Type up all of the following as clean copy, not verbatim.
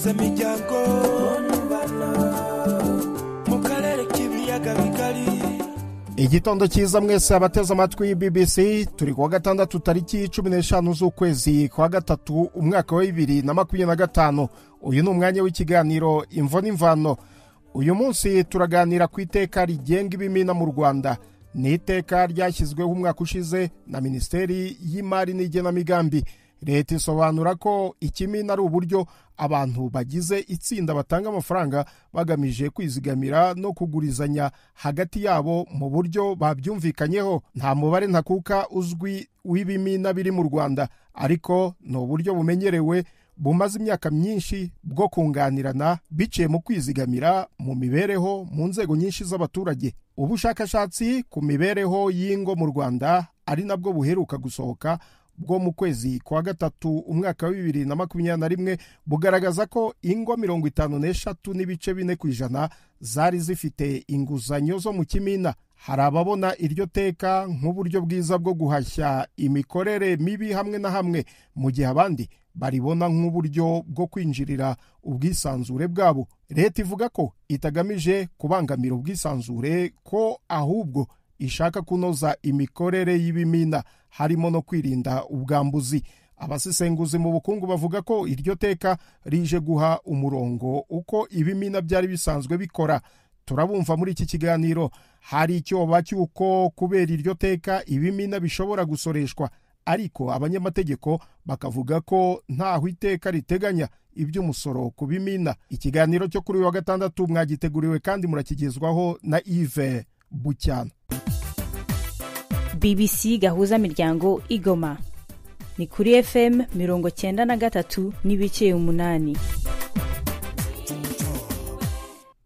gahuza imiryango mu karere k'ibiyaga bigari. Igitondo cyiza mwese abateze amatwi BBC. Turi kuwa gatandatu tariki 15 z'ukwezi kwa gatatu umwaka wa 2025. Uyu ni umwanya w'ikiganiro Imvo n'Imvano. Uyu munsi turaganira ku iteka rigenga ibimina mu Rwanda. Ni iteka ryashyizweho umwaka ushize na Minisiteri y'Imari n'Igenamigambi. Leta isobanura ko ikimina ari uburyo abantu bagize itsinda batanga amafaranga bagamije kwizigamira no kugurizanya hagati yabo mu buryo babyumvikanyeho. Nta mubare ntakuka uzwi w'ibimina biri mu Rwanda, ariko ni uburyo bumenyerewe bumaze imyaka myinshi bwo kunganirana biciye mu kwizigamira mu mibereho mu nzego nyinshi z'abaturage. Ubushakashatsi ku mibereho y'ingo mu Rwanda ari nabwo buheruka gusohoka bwo mu kwezi kwa gatatu umwaka wa 2021 bugaragaza ko ingo 53.4% zari zifite inguzanyo zo mu kimina. Hari ababona iryo teka nk'uburyo bwiza bwo guhashya imikorere mibi hamwe na hamwe, mu gihe abandi baribona nk'uburyo bwo kwinjirira ubwisanzure bwabo. Leta ivuga ko itagamije kubangamira ubwisanzure, ko ahubwo ishaka kunoza imikorere y'ibimina harimo no kwirinda ubwambuzi. Abasesenguzi mu bukungu bavuga ko iryo teka rije guha umurongo uko ibimina byari bisanzwe bikora. Turabumva muri iki kiganiro. Hari icyoba cy'uko kubera iryo teka ibimina bishobora gusoreshwa, ariko abanyamategeko bakavuga ko ntaho iteka riteganya iby'umusoro ku bimina. Ikiganiro cyo kuri uyu wa gatandatu mwagiteguriwe kandi murakigezwaho na Yves Bucyana. BBC gahuza miryango Igoma ni kuri FM 93.8.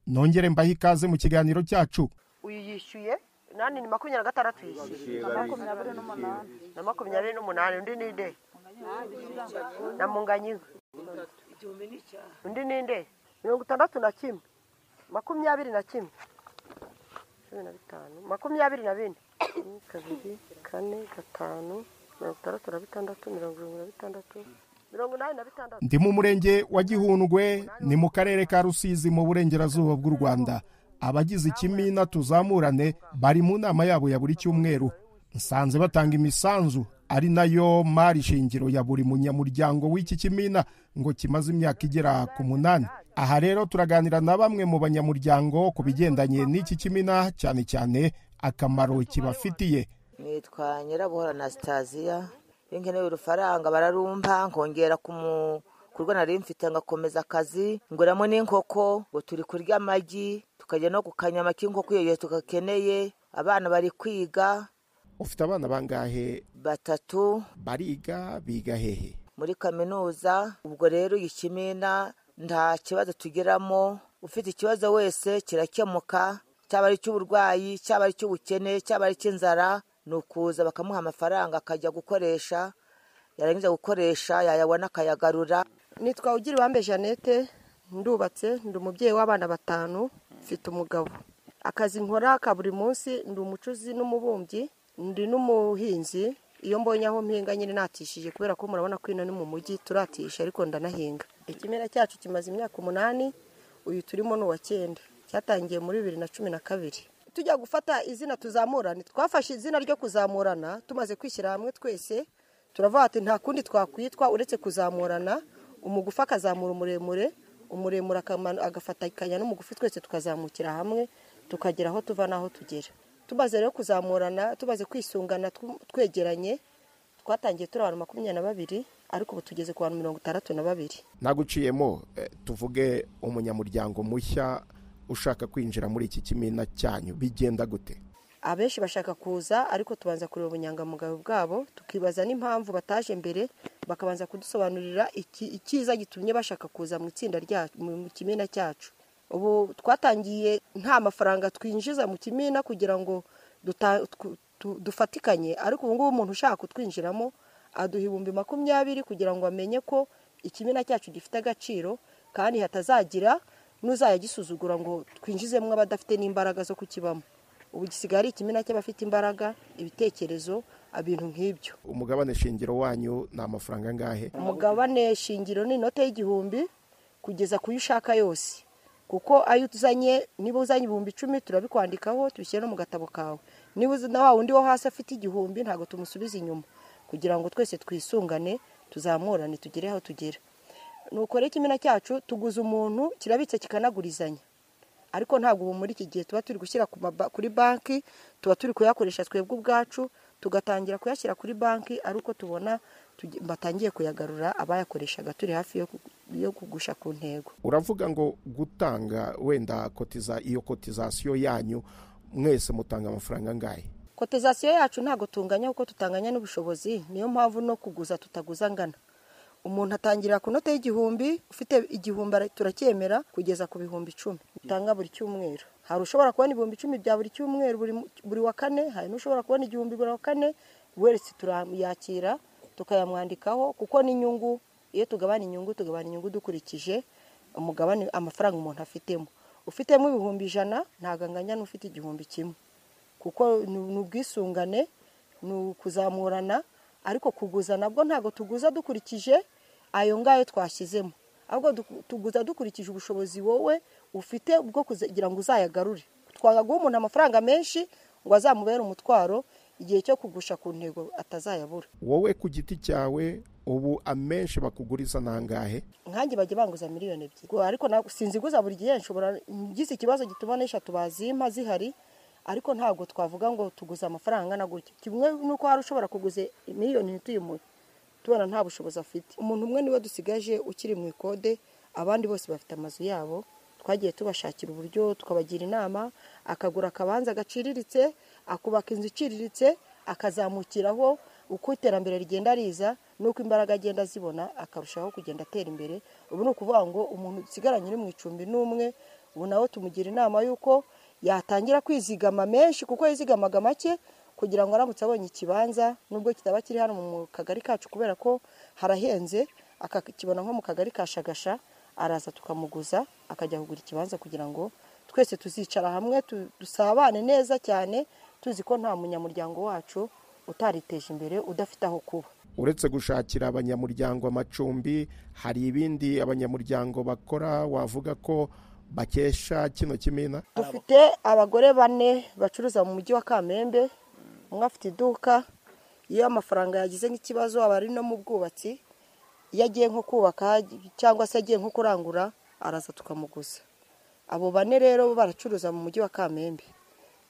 Nongere mbahe ikaze mu kiganiro cyacu. Uyu yishyuye nani ni 26 yishyuye na 28 undi ni nde na Munganyi undi ni nde 61 21 24 kabiri kane gatanu 36 Ndi mu murenge wa Gihundwe, ni mu karere ka Rusizi mu burengerazuba bw'u Rwanda. Abagize ikimina Tuzamurane bari mu nama yabo ya buri cyumweru. Nsanze batanga imisanzu ari nayo mari shingiro ya buri munyamuryango w'iki kimina ngo kimaze imyaka igera ku 8. Aha rero turaganira na bamwe mu banyamuryango ku bigendanye n'iki kimina, cyane cyane akamaro kibafitiye. Nitwa Nyirabuhora Anastasia. Nkeneye urufaranga bararumpa nkongera kurwa nari mfite ngakomeza akazi, nguramo n'inkoko ngo turi kurya amagi, tukajya no gukanyama k'inkoko iyo tugakeneye. Abana bari kwiga. Ufite abana bangahe? 3. Biga hehe? Muri kaminuza. Ubwo rero ikimina nta kibazo tugeramo, ufite ikibazo wese kirakemuka, cyaba ari cy'uburwayi, cyaba ari cy'ubukene, cyaba ari cy'inzara, nukuza bakamuha amafaranga akajya gukoresha, yarangiza gukoresha yayabona akayagarura. Nitwa Ugiribambe Jeannette, ndubatse, ndi umubyeyi w'abana 5, mfite umugabo. Akazi nkora ka buri munsi, ndi umucuzi n'umubumbyi, ndi n'umuhinzi. Iyo mbonye aho mpinga nyine natishije, kubera ko murabona ko ino ni mu mujyi turatisha, ariko ndanahinga. Ikimera cyacu kimaze imyaka 8, uyu turimo ni uwa 9. Cyatangiye muri 2012. Tujya gufata izina Tuzamurane, twafashe izina ryo kuzamurana. Tumaze kwishyira hamwe twese turavuga ati nta kundi twakwitwa uretse kuzamurana. Umugufa akazamura umuremure agafatikanya n'umugufi, twese tukazamukira hamwe tukagera aho tuva naho tugera. Tumaze rero kuzamurana, tumaze kwisungana twegeranye, twatangiye turi abantu 22, ariko ubu tugeze ku bantu 62. Naguciyemo, tuvuge umunyamuryango mushya ushaka kwinjira muri iki kimina cyanyu, bigenda gute? Abenshi bashaka kuza, ariko tubanza kureba ubunyangamugayo bwabo, tukibaza n'impamvu bataje mbere, bakabanza kudusobanurira ikiza gitumye bashaka kuza mu itsinda ryacu, mu kimina cyacu. Ubu twatangiye nta mafaranga twinjiza mu kimina kugira ngo dufatikanye, ariko ubu ngubu umuntu ushaka kutwinjiramo aduha 20,000 kugira ngo amenye ko ikimina cyacu gifite agaciro, kandi hatazagira n'uzaya gisuzugura ngo twinjizemo abadafite n'imbaraga zo kukibamo. Ubu gisigara ikimina cy'abafite imbaraga, ibitekerezo, abintu nk'ibyo. Umugabane shingiro wanyu na amafaranga ngahe? Umugabane shingiro ni inote y'igihumbi, kugeza ku yo ushaka yose, kuko ayo uzanye niba uzanye 10,000 turabikwandikaho tubishyire no mu gatabo kawe, niba na wa wundi wo hasi afite 1,000 ntago tumusubiza inyuma, kugira ngo twese twisungane tuzamurane tugere aho tugera. Nuko rero ikimina cyacu tuguza umuntu kirabitse kikanagurizanya, ariko ntabwo ubu muri iki gihe tuba turi gushyira kuri banki, tuba turi kuyakoresha twebwe ubwacu, tugatangira kuyashyira kuri banki ari uko tubona batangiye kuyagarura abayakoreshaga turi hafi yo kugusha ku ntego. Uravuga ngo gutanga wenda iyo kotizasiyo yanyu mwese mutanga amafaranga angahe? Kotizasiyo yacu ntago tunganya kuko tutanganya n'ubushobozi, niyo mpamvu no kuguza tutaguza ngana. Umuntu atangira ku note y'igihumbi, ufite 1,000 turacyemera kugeza ku 10,000 utanga buri cyumweru. Hari ushobora kubona 10,000 bya buri cyumweru buri wa kane, hari n'ushobora kubona 1,000 buri wa kane, wese turayakira tukayamwandikaho, kuko n'inyungu iyo tugabana inyungu dukurikije umugabane amafaranga umuntu afitemo. Ufitemo 100,000 ntago anganya n'ufite 1,000, kuko n'ubwisungane n'ukuzamurana, ariko kuguza nabwo ntago tuguza dukurikije ayo ngayo twashyizemo, ahubwo tuguza dukurikije ubushobozi wowe ufite bwo kugira ngo uzayagarure. Twagaguha umuntu amafaranga menshi ngo azamubere umutwaro igihe cyo kugusha ku ntego atazayabura. Wowe ku giti cyawe ubu amenshi bakuguriza nangahe? Nkanjye bajye banguza 2,000,000, ariko sinziguza buri gihe, nshobora ngize ikibazo gituma nesha tubazimpa zihari, ariko ntabwo twavuga ngo tuguza amafaranga na gutya. Kimwe nuko hari ushobora kuguza 1,000,000 tuyumuye tubona nta bushobozi afite. Umuntu umwe niwe dusigaje ukiri mu ikode, abandi bose bafite amazu yabo. Twagiye tubashakira uburyo tukabagira inama, akagura akabanza gaciriritse, akubaka inzu iciriritse, akazamukiraho uko iterambere rigenda riza nuko imbaraga agenda zibona, akarushaho kugenda atera imbere. Ubu ni ukuvuga ngo umuntu usigaranye uri mu icumbi n'umwe, ubu nawe tumugira inama yuko yatangira kwizigama menshi, kuko yizigamaga make kugira ngo aramutse abonye ikibanza, nubwo kitaba kiri hano mu kagari kacu kubera ko harahenze, akakibona nko mu kagari ka Shagasha, araza tukamuguza akajya kugura ikibanza, kugira ngo twese tuzicara hamwe dusabane neza cyane, tuzi ko nta munyamuryango wacu utariteje imbere udafite aho kuba. Uretse gushakira abanyamuryango amacumbi, hari ibindi abanyamuryango bakora wavuga ko bakesha kino kimina? Dufite abagore 4 bacuruza mu mujyi wa Kamembe, umwe afite iduka. Iyo amafaranga yagize nk'ikibazo aba ari no mu bwubatsi, iyo agiye nko kubaka cyangwa se agiye nko kurangura araza tukamuguza. Abo 4 rero baracuruza mu mujyi wa Kamembe.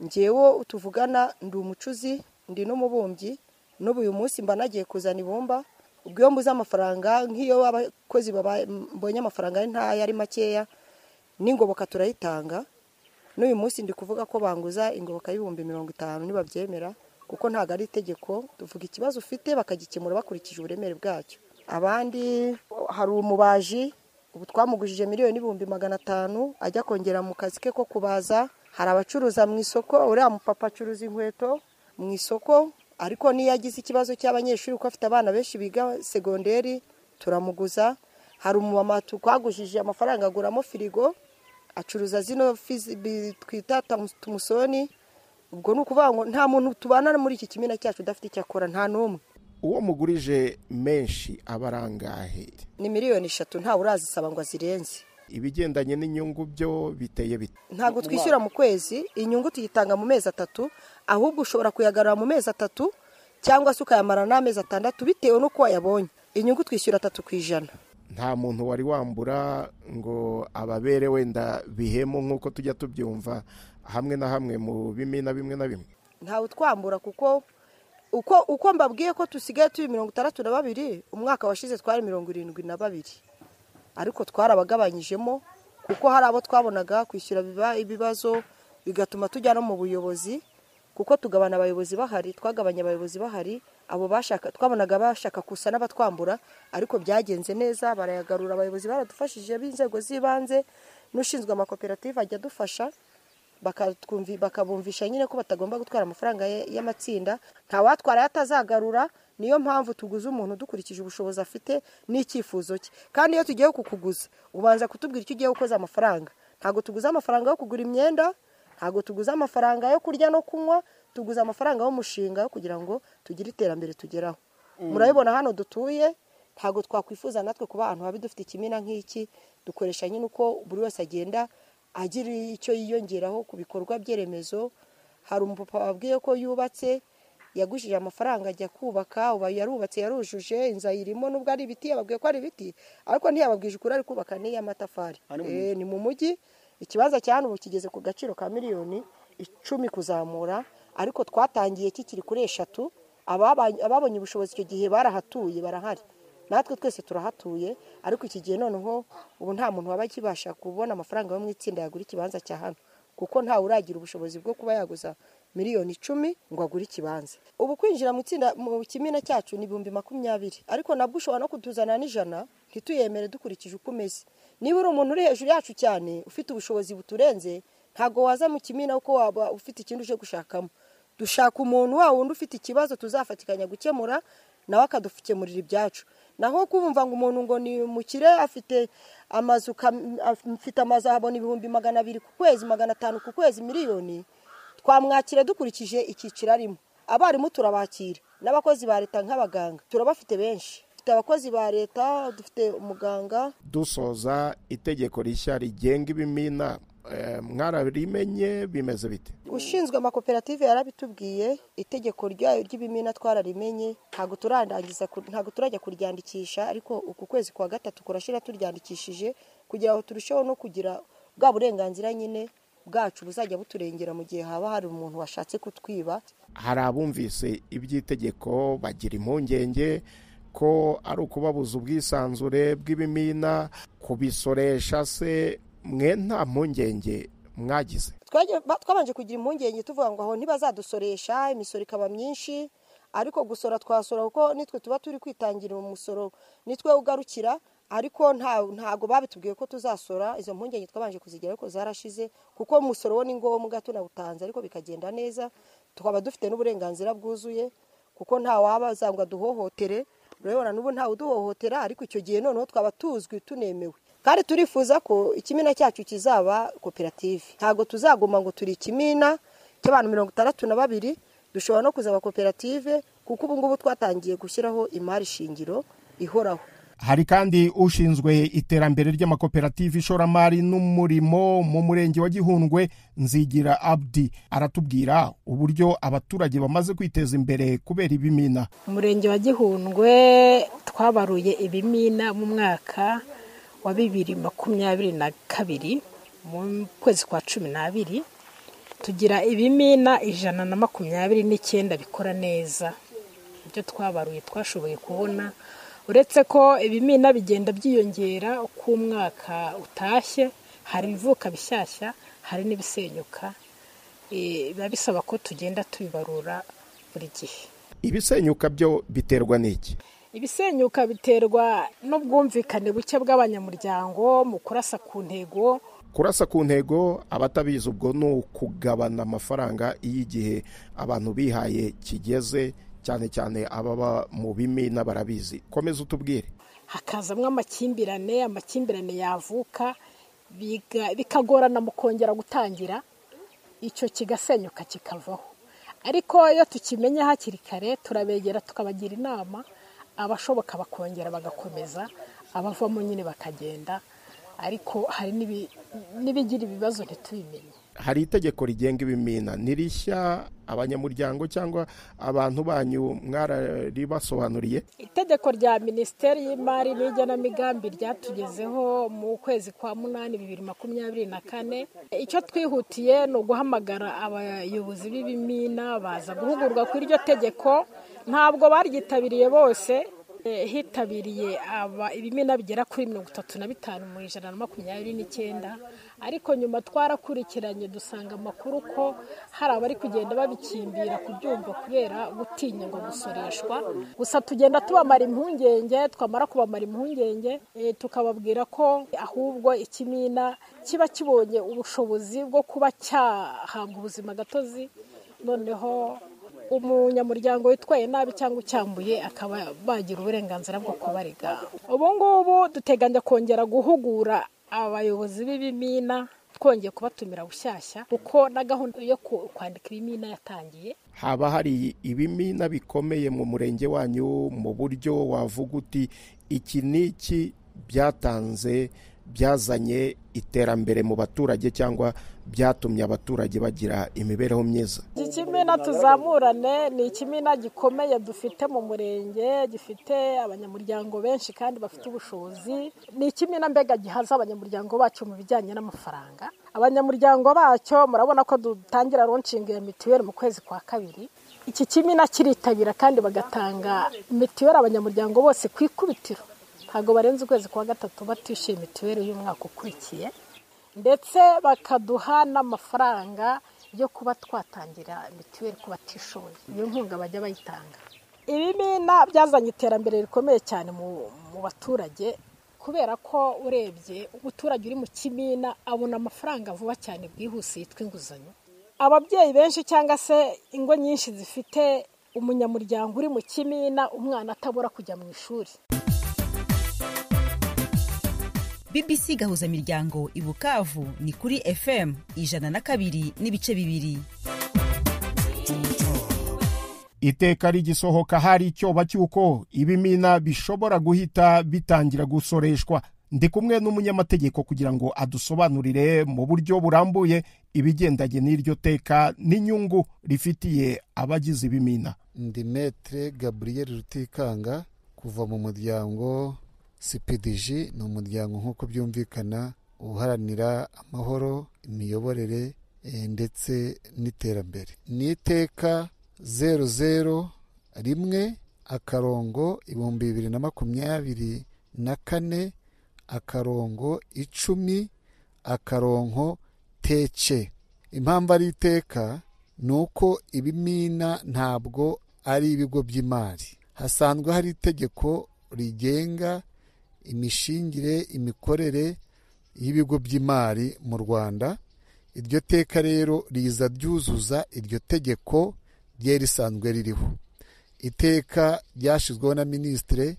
Ngewe tuvugana ndi umucuzi, ndi n'umubumbyi, n'ubu uyu munsi mba nagiye kuzana ibumba. Ubwo iyo mbuze amafaranga, nk'iyo abakozi mbonye amafaranga ari ntaya ari makeya, n'ingoboka turayitanga. N'uyu munsi ndi kuvuga ko banguza ingoboka y'50,000 nibabyemera, kuko ntago ari itegeko. Tuvuga ikibazo ufite bakagikemura bakurikije uburemere bwacyo. Abandi hari umubaji, ubu twamugujije 1,500,000 ajya kongera mu kazi ke ko kubaza. Hari abacuruza mu isoko, uriya mupapa acuruza inkweto mu isoko, ariko niyo yagize ikibazo cy'abanyeshuri ko afite abana benshi biga segonderi turamuguza. Hari umumama twagujije amafaranga aguramo firigo, acuruza zino twita tumusoni. Ubwo ni ukuvuga ngo nta muntu tubana muri iki kimina cyacu udafite icyo akora, nta n'umwe. Uwo mugurije menshi abarangahe? Ni 3,000,000 nta urazisaba ngo azirenze. Ibigendanye n'inyungu byo biteye bite? Ntago twishyura mu kwezi, inyungu tuyitanga mu mezi 3, ahubwo ushobora kuyagarura mu mezi 3 cyangwa se ukayamara n'amezi 6 bitewe n'uko wayabonye. Inyungu twishyura 3%. Nta muntu wari wambura ngo ababere wenda bihemo nk'uko tujya tubyumva hamwe na hamwe mu bimina bimwe na bimwe? Ntawe twambura, kuko uko mbabwiye ko tusigaye turi 62, umwaka washize twari 72, ariko twarabagabanyijemo kuko hari abo twabonaga kwishyura ibibazo bigatuma tujya no mu buyobozi, kuko tugabana abayobozi bahari, twagabanya abayobozi bahari. Abo twabonaga bashaka kusa n'abatwambura, ariko byagenze neza, barayagarura. Abayobozi baradufashije b'inzego z'ibanze, n'ushinzwe amakoperative ajya dufasha, bakabumvisha nyine ko batagomba gutwara amafaranga y'amatsinda. Nta watwara yatazagarura, niyo mpamvu tuguza umuntu dukurikije ubushobozi afite n'icyifuzo cye. Kandi iyo tugiye kukuguza ubanza kutubwira icyo ugiye gukoza amafaranga. Ntago tuguza amafaranga yo kugura imyenda, ntago tuguza amafaranga yo kurya no kunywa, tuguza amafaranga y'umushinga kugira ngo tugire iterambere tugeraho. Murabibona hano dutuye, ntabwo twakwifuza natwe kuba ahantu habi dufite ikimina nk'iki. Dukoresha nyine uko buri wese agenda agira icyo yiyongeraho ku bikorwa by'eremezo. Hari umupapa wabwiye ko yubatse yagujije amafaranga ajya kubaka, uba yarubatse yarujuje, inzu irimo nubwo ari ibiti, yababwiye ko ari ibiti ariko ntiyababwije ukuri ari kubaka n'iy'amatafari. Ni mu mujyi. Ikibanza cya hano ubu kigeze ku gaciro ka miliyoni 10 kuzamura, ariko twatangiye kikiri kuri 3. Ababonye ubushobozi icyo gihe barahatuye, barahari, natwe twese turahatuye, ariko iki gihe noneho ubu nta muntu waba kibasha kubona amafaranga yo mu itsinda yagura ikibanza cya hano, kuko ntawe uragira ubushobozi bwo kuba yaguza miliyoni 10 ngo agure ikibanza. Ubu kwinjira mu itsinda mu kimina cyacu ni 20,20, ariko nabwo ushobora no kutuzana n'ijana ntituyemere dukurikije uko umeze. Niba uri umuntu uri hejuru yacu cyane ufite ubushobozi buturenze, ntago waza mu kimina uko waba ufite ikindi uje gushakamo. Dushaka umuntu wa wundi ufite ikibazo tuzafatikanya gukemura, nawe akadufukemurira ibyacu. Naho kubumva ngo umuntu ngo ni mukire afite amazu abona 200,000 ku kwezi, 500 ku kwezi, miliyoni, twamwakira dukurikije ikiciro arimo. Abarimu turabakira, n'abakozi ba leta nk'abaganga turabafite benshi. Dufite abakozi ba leta, dufite umuganga. Dusoza, itegeko rishya rigenga ibimina mwarabimenye bimeze bite? Ushinzwe amakoperative yarabitubwiye, itegeko ryayo ry'ibimina twararimenye, ntago turandangiza, ntago turajya kuryandikisha, ariko uku kwezi kwa 3 kurashira turyandikishije kugira ngo turusheho no kugira bwa burenganzira nyine bwacu buzajya buturengera mu gihe haba hari umuntu washatse kutwiba. Hari abumvise iby'itegeko bagira impungenge ko ari ukubabuza ubwisanzure bw'ibimina, kubisoresha. Se mwe nta mpungenge mwagize? Twabanje kugira impungenge tuvuga ngo aho ntibazadusoresha, imisoro ikaba myinshi, ariko gusora twasora kuko nitwe tuba turi kwitangira umusoro, nitwe ugarukira, ariko ntago babitubwiye ko tuzasora. Izo mpungenge twabanje kuzigira ariko zarashize, kuko umusoro wo ni ngombwa tunawutanze, ariko bikagenda neza, tukaba dufite n'uburenganzira bwuzuye, kuko nta wabazangwa duhohotere. Urabona n'ubu ntawe uduhohotera, ariko icyo gihe noneho twaba tuzwi tunemewe. Kandi turifuza ko ikimina cyacu kizaba koperative. Ntago tuzaguma ngo turi ikimina cy'abantu 62, dushobora no kuzaba koperative, kuko ubu ngubu twatangiye gushyiraho imari shingiro ihoraho. Hari kandi ushinzwe iterambere ry'amakoperative, ishoramari n'umurimo mu murenge wa Gihundwe, Nzigira Abdi, aratubwira uburyo abaturage bamaze kwiteza imbere kubera ibimina. Umurenge wa Gihundwe twabaruye ibimina mu mwaka wa 2022 mu kwezi kwa 12, tugira ibimina 129 bikora neza. Ibyo twabaruye twashoboye kubona, uretse ko ibimina bigenda byiyongera uko umwaka utashye, hari ibivuka bishyashya, hari n'ibisenyuka. Biba bisaba ko tugenda tubibarura buri gihe. Ibisenyuka byo biterwa n'iki? Ibisenyuka biterwa n'ubwumvikane buke bw'abanyamuryango mu kurasa ku ntego. Kurasa ku ntego, abatabizi ubwo ni ukugabana amafaranga y'igihe abantu bihaye kigeze, cyane cyane ababa mu bimina barabizi. Komeza utubwire. Hakazamwe amakimbirane yavuka, bikagorana mu kongera gutangira, icyo kigasenyuka kikavaho. Ariko iyo tukimenya hakiri kare, turabegera tukabagira inama, abashoboka bakongera bagakomeza, abavamo nyine bakagenda, ariko hari n'ibigira ibibazo ntitubimenye. Hari itegeko rigenga ibimina, nirishya abanyamuryango cyangwa abantu banyu mwaribasobanuriye? Itegeko rya Minisiteri y'Imari n'Igenamigambi ryatugezeho mu kwezi kwa 8 2024. Icyo twihutiye ni uguhamagara abayobozi b'ibimina baza guhugurwa kuri iryo tegeko. Ntabwo baryitabiriye bose, hitabiriye ibimina bigera kuri 35 mu 129, ariko nyuma twarakurikiranye dusanga amakuru ko hari abari kugenda babikimbira kubyumva kubera gutinya ngo gusoreshwa. Gusa tugenda tubamara impungenge, twamara kubamara impungenge tukababwira ko ahubwo ikimina kiba kibonye ubushobozi bwo kuba cyahabwa ubuzima gatozi, noneho umunyamuryango witwaye nabi cyangwa ucyambuye akaba bagira uburenganzira bwo kubarega. Ubu ngubu duteganya kongera guhugura abayobozi b'ibimina twongeye kubatumira bushyashya kuko na gahunda yo kwandika ibimina yatangiye. Haba hari ibimina bikomeye mu murenge wanyu mu buryo wavuga uti iki n'iki byatanze byazanye iterambere mu baturage cyangwa byatumye abaturage bagira imibereho myiza? Ikimina tuzamurane ni ikimina gikomeye dufite mu murenge, gifite abanyamuryango benshi kandi bafite ubushobozi. Ni ikimina mbega gihaza abanyamuryango bacu mu bijyanye n'amafaranga. Abanyamuryango bacyo murabona ko dutangira launching ya mituweli mu kwezi kwa kabiri. Iki kimina kiritabira kandi bagatanga mituweli abanyamuryango bose ku ikubitiro. Ntabwo barenze ukwezi kwa gatatu batishyuye mituweli y'umwaka ukurikiye, ndetse bakaduha n'amafaranga yo kuba twatangira mituweli ku batishoboye. Iyo nkunga bajya bayitanga. Ibimina byazanye iterambere rikomeye cyane mu baturage, kubera ko urebye umuturage uri mu kimina abona amafaranga vuba cyane bwihuse yitwa inguzanyo. Ababyeyi benshi cyangwa se ingo nyinshi zifite umunyamuryango uri mu kimina, umwana atabura kujya mu ishuri. BBC gahuza miryango i Bukavu ni kuri FM 102.2. Iteka rigisohoka hari icyoba cy'uko ibimina bishobora guhita bitangira gusoreshwa. Ndi kumwe n'umunyamategeko kugira ngo adusobanurire mu buryo burambuye ibigendanye n'iryo teka n'inyungu rifitiye abagize ibimina. Ndi Maître Gabriel Rutikanga kuva mu muryango CPDG, ni umuryango nk'uko byumvikana uharanira amahoro, imiyoborere ndetse n'iterambere. Ni iteka 001/2024 10/10/TC. Impamvu ari iteka ni uko ibimina ntabwo ari ibigo by'imari. Hasanzwe hari itegeko rigenga imishingire, imikorere y'ibigo by'imari mu Rwanda. Iryo teka rero riza ryuzuza iryo tegeko ryari risanzwe ririho. Iteka ryashyizweho na Minisitiri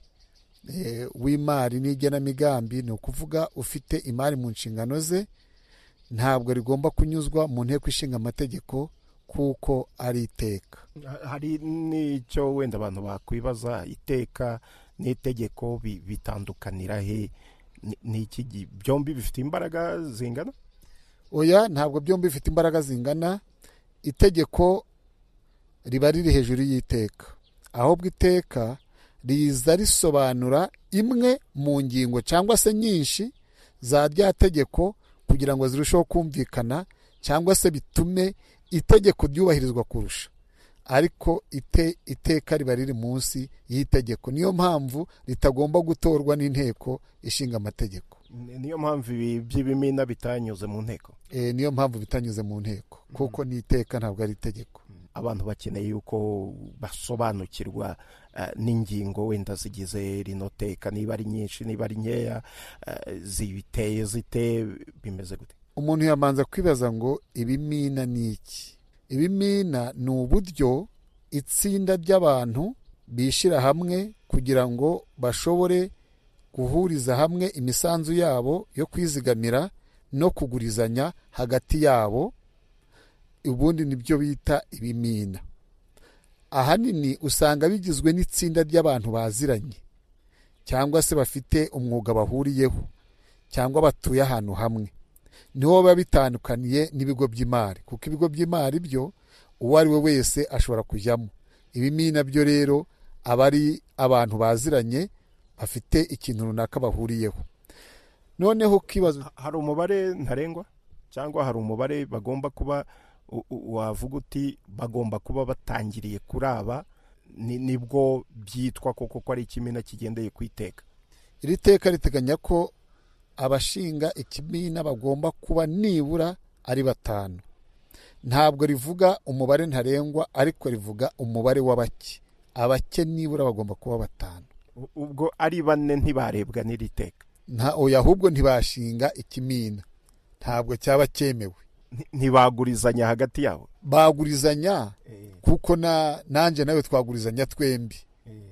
w'imari n'igenamigambi, ni ukuvuga ufite imari mu nshingano ze. Ntabwo rigomba kunyuzwa mu nteko ishinga amategeko kuko ari iteka. Hari n'icyo wenda abantu bakwibaza, iteka n'itegeko bitandukanira he? Ni iki byombi bifite imbaraga zingana? Oya, ntabwo byombi bifite imbaraga zingana. Itegeko riba riri hejuru y'iteka, ahubwo iteka riza risobanura imwe mu ngingo cyangwa se nyinshi za rya tegeko kugira ngo zirusheho kumvikana cyangwa se bitume itegeko ryubahirizwa kurusha. Ariko iteka riba riri munsi y'itegeko. Niyo mpamvu ritagomba gutorwa n'inteko ishinga amategeko. Niyo mpamvu by'ibimina bitanyuze mu nteko. Niyo mpamvu bitanyuze mu nteko kuko ni iteka, ntabwo ari itegeko. Abantu bakeneye yuko basobanukirwa n'ingingo wenda zigize rino teka, niba ari nyinshi niba ari nkeya, zibiteye zite, bimeze gute? Umuntu yamanza kwibaza ngo ibimina ni iki? Ibimina ni uburyo itsinda ry'abantu bishyira hamwe kugira ngo bashobore guhuriza hamwe imisanzu yabo yo kwizigamira no kugurizanya hagati yabo. Ubundi nibyo bita ibimina. Ahanini usanga bigizwe n'itsinda ry'abantu baziranye cyangwa se bafite umwuga bahuriyeho cyangwa batuye ahantu hamwe. Niho biba bitandukaniye n'ibigo by'imari, kuko ibigo by'imari byo uwo ari we wese ashobora kujyamo. Ibimina byo rero aba ari abantu baziranye bafite ikintu runaka bahuriyeho. Noneho kibazo, hari umubare ntarengwa cyangwa hari umubare bagomba kuba, wavuga uti bagomba kuba batangiriye kuri aba, nibwo byitwa koko ko ari ikimina kigendeye ku iteka? Iri teka riteganya ko abashinga ikimina bagomba kuba nibura ari 5. Ntabwo rivuga umubare ntarengwa, ariko rivuga umubare w'abake. Abake nibura bagomba kuba 5. Ubwo ari 4 ntibarebwa n'iri teka? Oya, ahubwo ntibashinga ikimina, ntabwo cyaba cyemewe. Ntibagurizanya hagati yabo? Bagurizanya kuko nanjye nawe twagurizanya twembi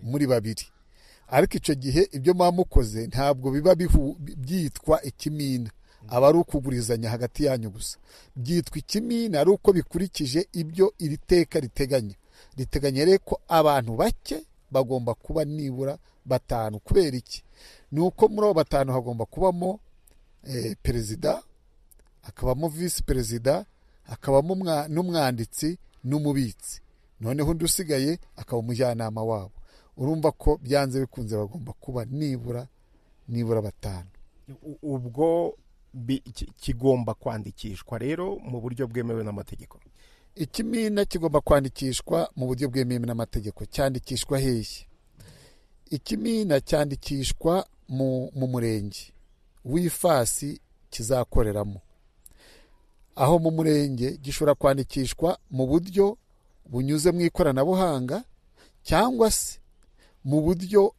muri babiri. Ariko icyo gihe ibyo mwamukoze ntabwo biba byitwa ikimina, aba ari ukugurizanya hagati yanyu gusa. Byitwa ikimina ari uko bikurikije ibyo iri teka riteganya rero ko abantu bake bagomba kuba nibura 5. Kubera iki? Ni uko muri abo 5 hagomba kubamo perezida, hakabamo visi perezida, hakabamo n'umwanditsi n'umubitsi, noneho undi usigaye akaba umujyanama wabo. Urumva ko byanze bikunze bagomba kuba nibura 5. ubwo kigomba kwandikishwa rero mu buryo bwemewe n'amategeko. Ikimina kigomba kwandikishwa mu buryo bwemewe n'amategeko. Cyandikishwa hehe? Ikimina cyandikishwa mu murenge w'ifasi kizakoreramo. Aho mu murenge gishobora kwandikishwa mu buryo bunyuze mu ikoranabuhanga, cyangwa se mu buryo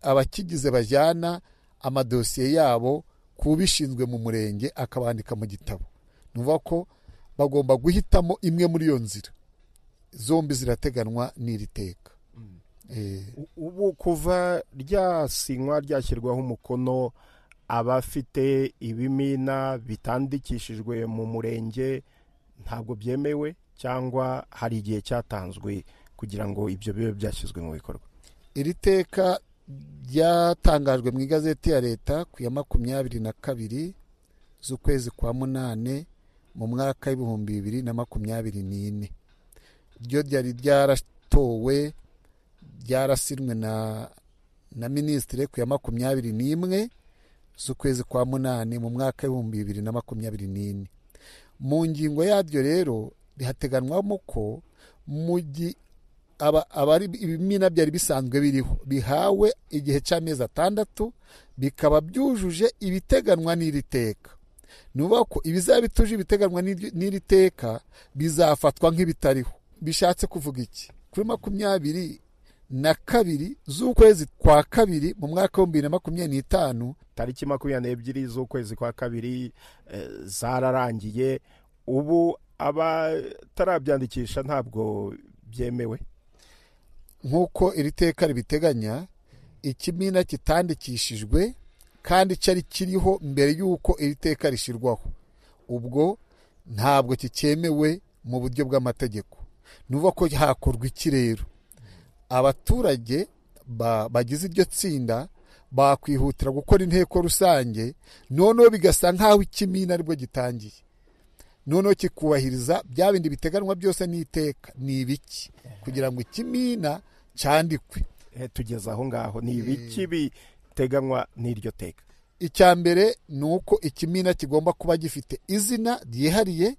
abakigize bajyana amadosiye yabo kubishinzwe mu murenge akabandika mu gitabo. Nuvuga ko bagomba guhitamo imwe muri iyo nzira. Zombi zirateganwa n'iri teka. Ubu kuva ryasinywa ryashyirwaho umukono, abafite ibimina bitandikishijwe mu murenge ntabwo byemewe, cyangwa hari igihe cyatanzwe kugira ngo ibyo bibe byashyizwe mu bikorwa? Iri teka ryatangajwe mu igazeti ya leta ku ya 22 z'ukwezi kwa 8 mu mwaka w'ibihumbi 2024. Ryo ryari ryaratowe, ryarasinywe na minisitiri ku ya 21 z'ukwezi kwa 8 mu mwaka w'ibihumbi 2024. Mu ngingo yaryo rero rihateganwamo ko abari ibimina byari bisanzwe biriho bihawe igihe cy'amezi 6 bikaba byujuje ibiteganwa n'iri teka. Nuvuga ko ibizaba bituje ibiteganwa n'iri teka bizafatwa nk'ibitariho. Bishatse kuvuga iki? Kuri 22 z'ukwezi kwa 2 mu mwaka wa 2025, tariki 22 z'ukwezi kwa 2 zararangiye. Ubu abatarabyandikisha ntabwo byemewe. Nk'uko iri teka ribiteganya, ikimina kitandikishijwe kandi cyari kiriho mbere y'uko iri teka rishyirwaho, ubwo ntabwo kicyemewe mu buryo bw'amategeko. Nuvuga ko hakorwa iki rero? Abaturage bagize iryo tsinda bakwihutira gukora inteko rusange, noneho bigasa nk'aho ikimina aribwo gitangiye, noneho kikubahiriza bya bindi biteganwa byose n'iteka. Ni ibiki kugira ngo ikimina cyandikwe? Tugeze aho ngaho, ni ibiki biteganwa n'iryo teka? Icya mbere ni uko ikimina kigomba kuba gifite izina ryihariye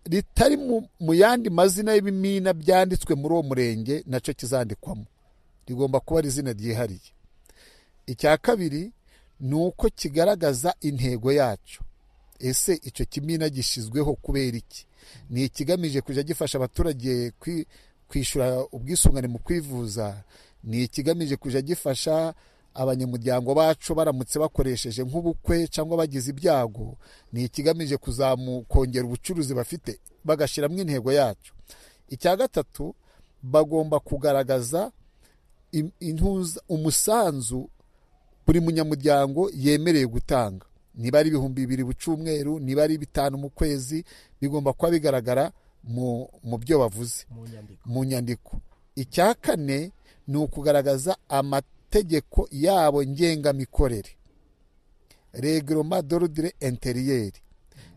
ritari mu yandi mazina y'ibimina byanditswe muri uwo murenge nacyo kizandikwamo. Rigomba kuba ari izina ryihariye. Icya kabiri ni uko kigaragaza intego yacyo. Ese icyo kimina gishyizweho kubera iki? Ni ikigamije kujya gifasha abaturage kwishyura ubwisungane mu kwivuza? Ni ikigamije kujya gifasha abanyamuryango bacu baramutse bakoresheje nk'ubukwe cyangwa bagize ibyago? Ni ikigamije kongera ubucuruzi bafite bagashyiramo intego yacyo? Icya gatatu, bagomba kugaragaza umusanzu buri munyamuryango yemereye gutanga. Niba ari 2,000 bu cyumweru, niba ari 5 mu kwezi, bigomba kuba bigaragara mu byo bavuze mu nyandiko. Icya kane ni ukugaragaza amategeko yabo ngengamikorere. Reglement d'ordre intérieur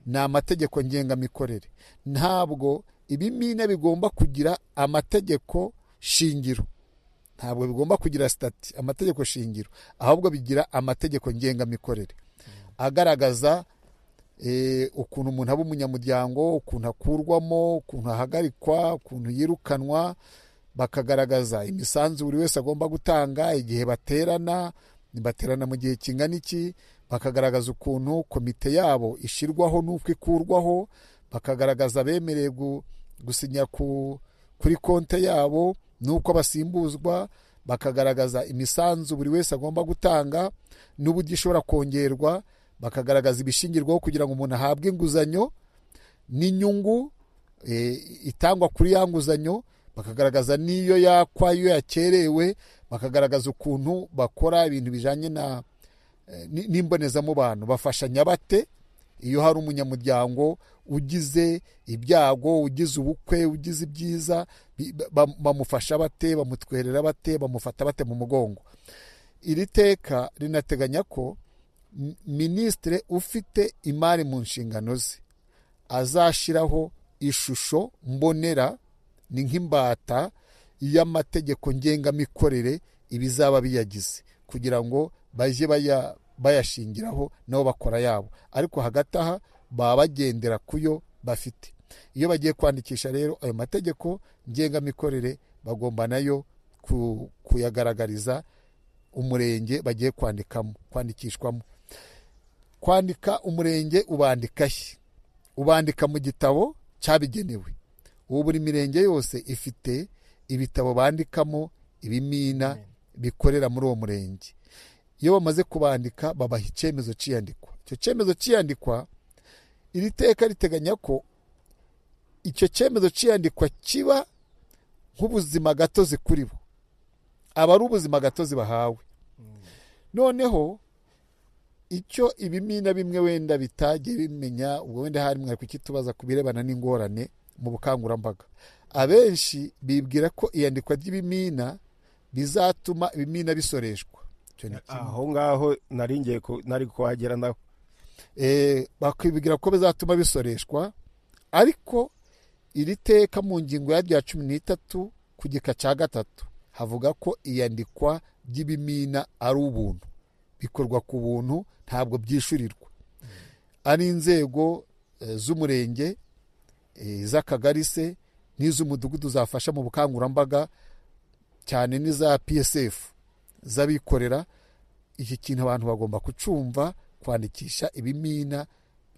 ni amategeko ngengamikorere. Ntabwo ibimina bigomba kugira amategeko shingiro, ntabwo bigomba kugira stati amategeko shingiro, ahubwo bigira amategeko ngengamikorere agaragaza ukuntu umuntu aba umunyamuryango, ukuntu akurwamo, ukuntu ahagarikwa, ukuntu yirukanwa. Bakagaragaza imisanzu buri wese agomba gutanga, igihe baterana mu gihe kingana iki. Bakagaragaza ukuntu komite yabo ishyirwaho n'uko ikurwaho. Bakagaragaza bemereye gusinya kuri konte yabo n'uko basimbuzwa. Bakagaragaza imisanzu buri wese agomba gutanga n'uburyo ishobora kongerwa. Bakagaragaza ibishingirwaho kugira ngo umuntu ahabwe inguzanyo n'inyungu itangwa kuri ya nguzanyo. Bakagaragaza n'iyo yakwa, iyo yakerewe. Bakagaragaza ukuntu bakora ibintu bijanye n'imbonezamubano bafashanya bate iyo hari umunyamuryango ugize ibyago, ugize ubukwe, ugize ibyiza, bamufasha bate, bamutwerera bate, bamufata bate mu mugongo. Iri teka rinateganya ko minisitiri ufite imari mu nshingano ze azashyiraho ishusho mbonera, ni nk'imbata y'amategeko ngengamikorere ibizaba biyagize, kugira ngo bajye bayashingiraho nabo bakora yabo, ariko hagati aha baba bagendera kuyo bafite. Iyo bagiye kwandikisha rero ayo mategeko ngengamikorere bagomba nayo kuyagaragariza umurenge bagiye kwandikishwamo. Kwandika umurenge ubandika mu gitabo cyabigenewe. Ubu buri mirenge yose ifite ibitabo bandikamo ibimina bikorera muri uwo murenge. Iyo bamaze kubandika babaha icyemezo cy'iyandikwa. Icyo cyemezo cy'iyandikwa iri teka riteganya ko icyo cyemezo cy'iyandikwa kiba nk'ubuzima gatozi kuri bo, aba ari ubuzima gatozi bahawe. Noneho icyo ibimina bimwe wenda bitagiye bimenya, ubwo wenda hari mwari kukitubaza ku birebana n'ingorane mu bukangurambaga, abenshi bibwira ko iyandikwa ry'ibimina bizatuma ibimina bisoreshwa. Aho ngaho nari kuhagera naho. Bakibwira ko bizatuma bisoreshwa, ariko iri teka mu ngingo ya 13 ku gika cya 3 havuga ko iyandikwa ry'ibimina ari ubuntu, bikorwa ku buntu, ntabwo byishyurirwa. Ari inzego z'umurenge, iz'akagari se n'iz'umudugudu zafasha mu bukangurambaga, cyane n'iza PSF z'abikorera. Iki kintu abantu bagomba kucumva, kwandikisha ibimina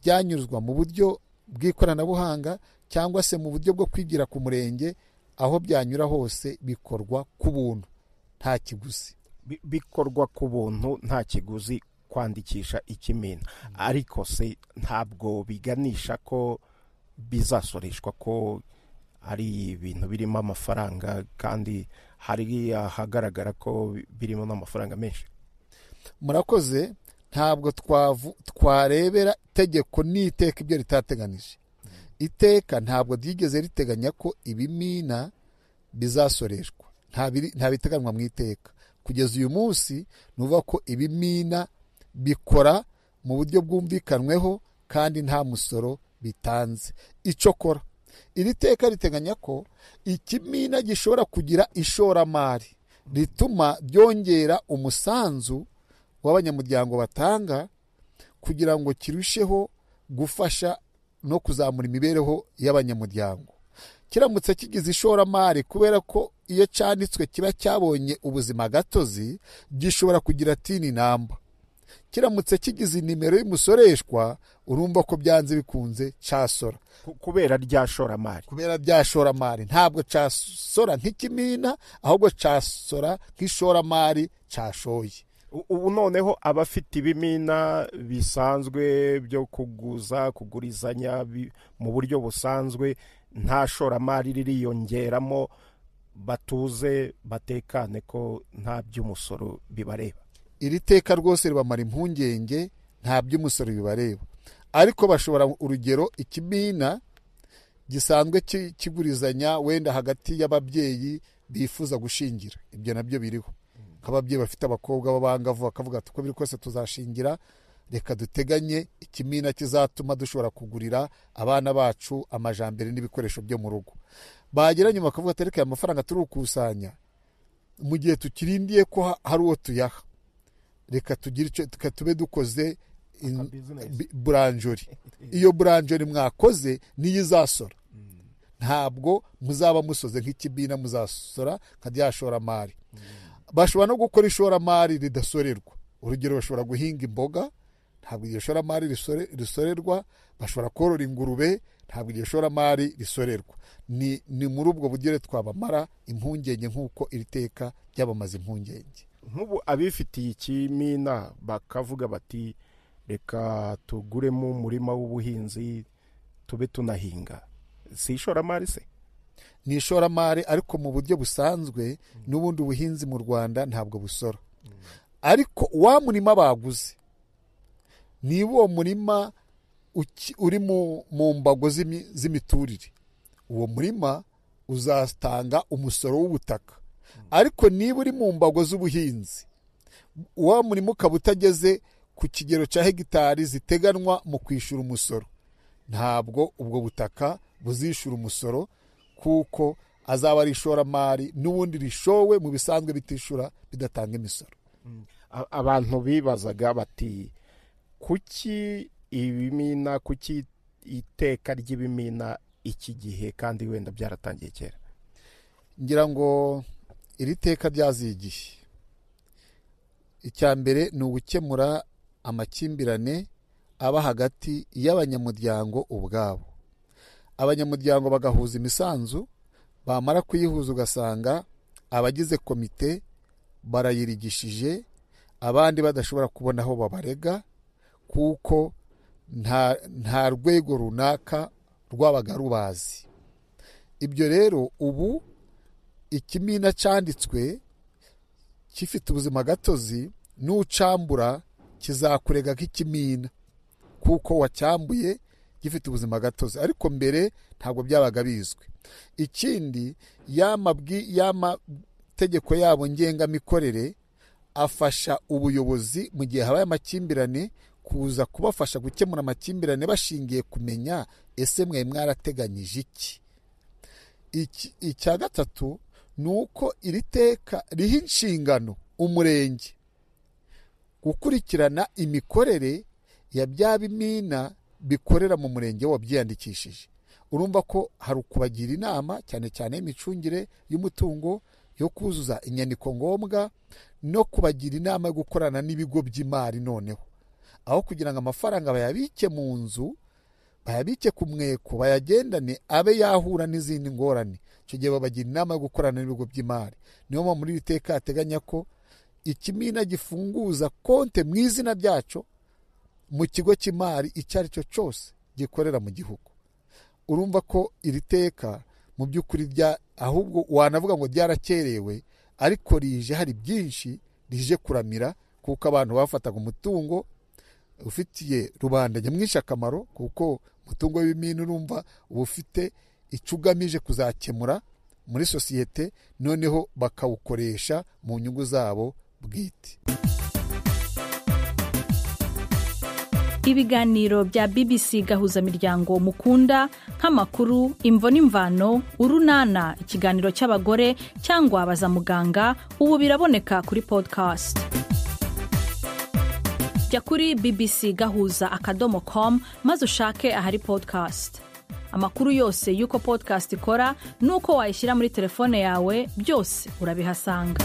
byanyuzwa mu buryo bw'ikoranabuhanga cyangwa se mu buryo bwo kwigira ku murenge, aho byanyura hose bikorwa ku buntu nta kiguzi. Bikorwa ku buntu nta kiguzi kwandikisha ikimina, ariko se ntabwo biganisha ko bizasoreshwa, ko ari ibintu birimo amafaranga, kandi hari ahagaragara ko birimo n'amafaranga menshi. Murakoze. Ntabwo twarebera tegeko n'iteka ibyo ritateganije. Iteka ntabwo ryigeze riteganya ko ibimina bizasoreshwa, nta biteganywa mu iteka. Kugeza uyu munsi nuvuga ko ibimina bikora mu buryo bwumvikanweho kandi nta musoro bitanze. Icyo kora iri teka riteganya ko ikimina gishobora kugira ishoramari rituma byongera umusanzu w'abanyamuryango batanga, kugira ngo kirusheho gufasha no kuzamura imibereho y'abanyamuryango. Kiramutse kigize ishoramari, kubera ko iyo cyanditswe kiba cyabonye ubuzima gatozi, gishobora kugira tini namba. Kiramutse kigize nimero y'umusoreshwa, urumva ko byanze bikunze cyasora. Kubera rya shoramari ntabwo cyasora nk'ikimina, ahubwo cyasora nk'ishoramari cyashoye. Ubu noneho abafite ibimina bisanzwe byo kugurizanya mu buryo busanzwe, nta shoramari ririyongeramo, batuze batekane ko nta by'umusoro bibareba. Iri teka rwose ribamara impungenge, nta by'umusoro bibareba. Ariko bashobora, urugero, ikimina gisanzwe kigurizanya wenda hagati y'ababyeyi bifuza gushingira, ibyo nabyo biriho. Nk'ababyeyi bafite abakobwa b'abangavu bakavuga ati uko biri kose tuzashingira, reka duteganye ikimina kizatuma dushobora kugurira abana bacu amajambere n'ibikoresho byo mu rugo. Bagera nyuma bakavuga ati reka aya mafaranga turi gukusanya, mu gihe tukirindiye ko hari uwo tuyaha, reka tube dukoze buranjori. Iyo buranjori mwakoze niyo izasora, ntabwo muzaba musoze nk'ikimina, muzasora nka rya shoramari. Bashobora no gukora ishoramari ridasorerwa. Urugero, bashobora guhinga imboga, ntabwo iryo shoramari risorerwa. Bashobora korora ingurube, ntabwo iryo shoramari risorerwa. Ni muri ubwo buryo twabamara impungenge nk'uko iri teka ryabamaze impungenge. Nk'ubu abifitiye ikimina bakavuga bati reka tuguremo umurima w'ubuhinzi tube tunahinga, si ishoramari se? Ni ishoramari, ariko mu buryo busanzwe n'ubundi ubuhinzi mu Rwanda ntabwo busora. Ariko wa murima baguze niba uwo murima uri mu mbago z'imiturire, uwo murima uzatanga umusoro w'ubutaka. Ariko niba uri mu mbago z'ubuhinzi, uwo murima ukaba utageze ku kigero cya hegitari ziteganwa mu kwishyura umusoro, ntabwo ubwo butaka buzishyura umusoro, kuko azaba ari ishoramari n'ubundi rishowe mu bisanzwe bitishyura bidatanga imisoro. Abantu bibazaga bati kuki ibimina, kuki iteka ry'ibimina iki gihe kandi wenda byaratangiye kera? Ngira ngo iri teka ryaziye igihe. Icya mbere ni ugukemura amakimbirane aba hagati y'abanyamuryango ubwabo. Abanyamuryango bagahuza imisanzu, bamara kuyihuza ugasanga abagize komite barayirigishije, abandi badashobora kubona aho babarega kuko nta rwego runaka rwabaga rubazi. Ibyo rero ubu ikimina cyanditswe gifite ubuzima gatozi, n'ucambura kizakurega nk'ikimina kuko wacyambuye gifite ubuzima gatozi. Ariko mbere ntabwo byabaga bizwi. Ikindi, y'amategeko yabo ngengamikorere afasha ubuyobozi mu gihe habaye amakimbirane kuza kubafasha gukemura amakimbirane bashingiye kumenya ese mwe mwarateganyije iki. Icya gatatu ni uko iri teka riha inshingano umurenge gukurikirana imikorere ya bya bimina bikorera mu murenge wabyiyandikishije. Urumva ko hari ukubagira inama cyane cyane y'imicungire y'umutungo, yo kuzuza inyandiko ngombwa, no kubagira inama yo gukorana n'ibigo by'imari, noneho aho kugira ngo amafaranga bayabike mu nzu, bayabike ku mweko, bayagendane abe yahura n'izindi ngorane. Icyo gihe babagira inama yo gukorana n'ibigo by'imari. Niyo mpamvu muri iri teka hateganya ko ikimina gifunguza konte mu izina ryaco mu kigo cy'imari icyo ari cyo cyose gikorera mu gihugu. Urumva ko iri teka mu by'ukuri ahubwo wanavuga ngo ryarakerewe, ariko rije hari byinshi rije kuramira, kuko abantu bafataga umutungo ufitiye rubanda nyamwinshi akamaro, kuko umutungo w'ibimina urumva uba ufite icyo ugamije kuzakemura muri sosiyete, noneho bakawukoresha mu nyungu zabo bwite. Ibiganiro bya BBC gahuzamiryango mukunda nk'amakuru, imvo n'imvano, urunana, ikiganiro cy'abagore cyangwa baza muganga, ubu biraboneka kuri podcast. Jya kuri bbcgahuza.com maze ushake ahari podcast. Amakuru yose y'uko podcast ikora n'uko wayishyira muri telefone yawe, byose urabihasanga.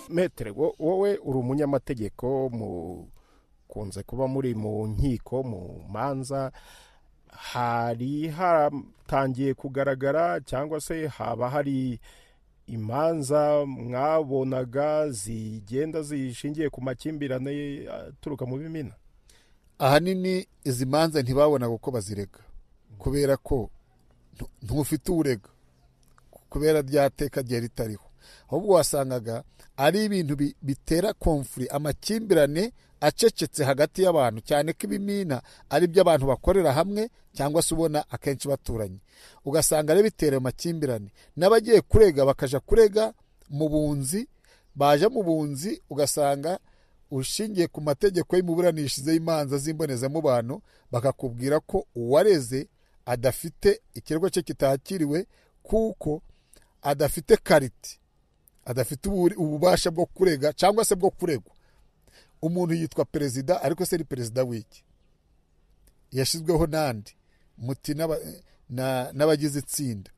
Metere, wowe uri umunyamategeko, kunze kuba muri mu nkiko, mu manza, hari hatangiye kugaragara cyangwa se haba hari imanza mwabonaga zigenda zishingiye ku makimbirane aturuka mu bimina? Ahanini izi manza ntibabonaga uko bazirega, kubera ko ntufite urega, kubera ryateka rye ritariho. Ahubwo wasangaga ari ibintu bitera konfuri, amakimbirane acecetse hagati y'abantu, cyane ko ibimina ari byo abantu bakorera hamwe cyangwa se ubona akenshi baturanye. Ugasanga ari bitera amakimbirane, n'abagiye kurega bakaja kurega mu bunzi, baje mu bunzi ugasanga ushingiye ku mategeko y'imiburanishirize y'imanza z'imbonezamubano, bakakubwira ko uwareze adafite ikirego cye kitakiriwe, kuko adafite karite, adafite ububasha bwo kurega cyangwa se bwo kuregwa. Umuntu yitwa perezida, ariko se ari perezida w'iki? Yashizweho nandi muti n'abagize itsinda,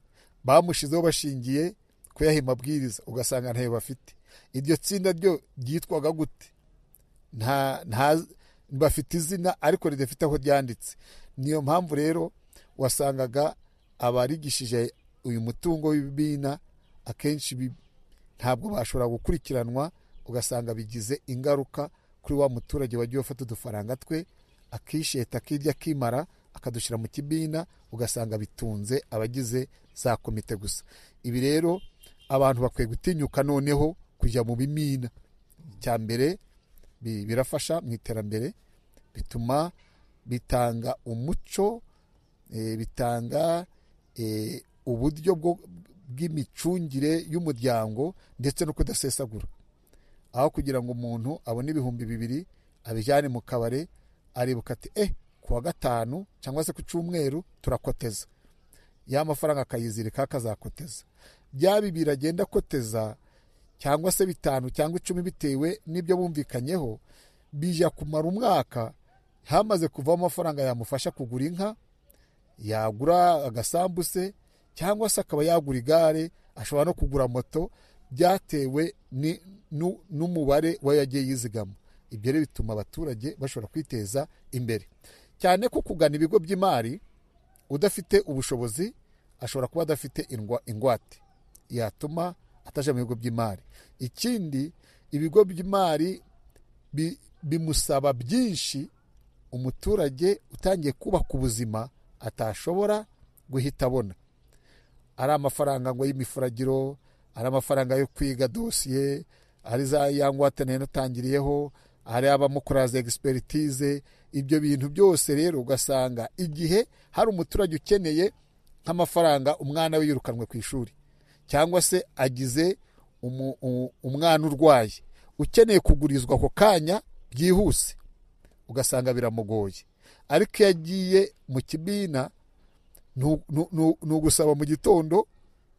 bamushizeho bashingiye kuyaha amabwiriza, ugasanga ntayo bafite. Iryo tsinda ryo ryitwaga gute? Bafite izina ariko ridafite aho ryanditse. Niyo mpamvu rero wasangaga abarigishije uyu mutungo w'ibimina akenshi ntabwo bashobora gukurikiranwa, ugasanga bigize ingaruka kuri wa muturage wagiye ufata udufaranga twe, akisheta akirya akimara akadushyira mu kibina, ugasanga bitunze abagize za komite gusa. Ibi rero abantu bakwiye gutinyuka noneho kujya mu bimina. Cya mbere birafasha mu iterambere, bituma bitanga umuco, bitanga uburyo bw'imicungire y'umuryango ndetse no kudasesagura. Aho kugira ngo umuntu abone 2,000 abijyane mu kabare, aribuka ati kuwa gatanu cyangwa se ku cyumweru turakoteza, ya mafaranga akayizirika akazakoteza. Bya 2 agenda koteza cyangwa se 5 cyangwa 10 bitewe n'ibyo bumvikanyeho, bija kumara umwaka hamaze kuva amafaranga yamufasha kugura inka, yagura agasambuse, cyangwa se akaba yagura igare, ashobora no kugura moto, byatewe n'umubare we yagiye yizigama. Ibyo rero bituma abaturage bashobora kwiteza imbere, cyane ko kugana ibigo by'imari udafite ubushobozi ashobora kuba adafite ingwate yatuma ataje mu bigo by'imari. Ikindi, ibigo by'imari bimusaba byinshi umuturage utangiye kubaka ubuzima atashobora guhita abona. Ari amafaranga ngo y'imifuragiro, ari amafaranga yo kwiga dosiye, ari za yangwate nayo natangiriyeho, ari abamukoraza expertise. Ibyo bintu byose rero ugasanga igihe hari umuturage ukeneye nk'amafaranga umwana we yirukanwe ku ishuri, cyangwa se agize umwana urwaye ukeneye kugurizwa ako kanya byihuse, ugasanga biramugoye. Ariko iyo agiye mu kibina n'ugusaba mu gitondo,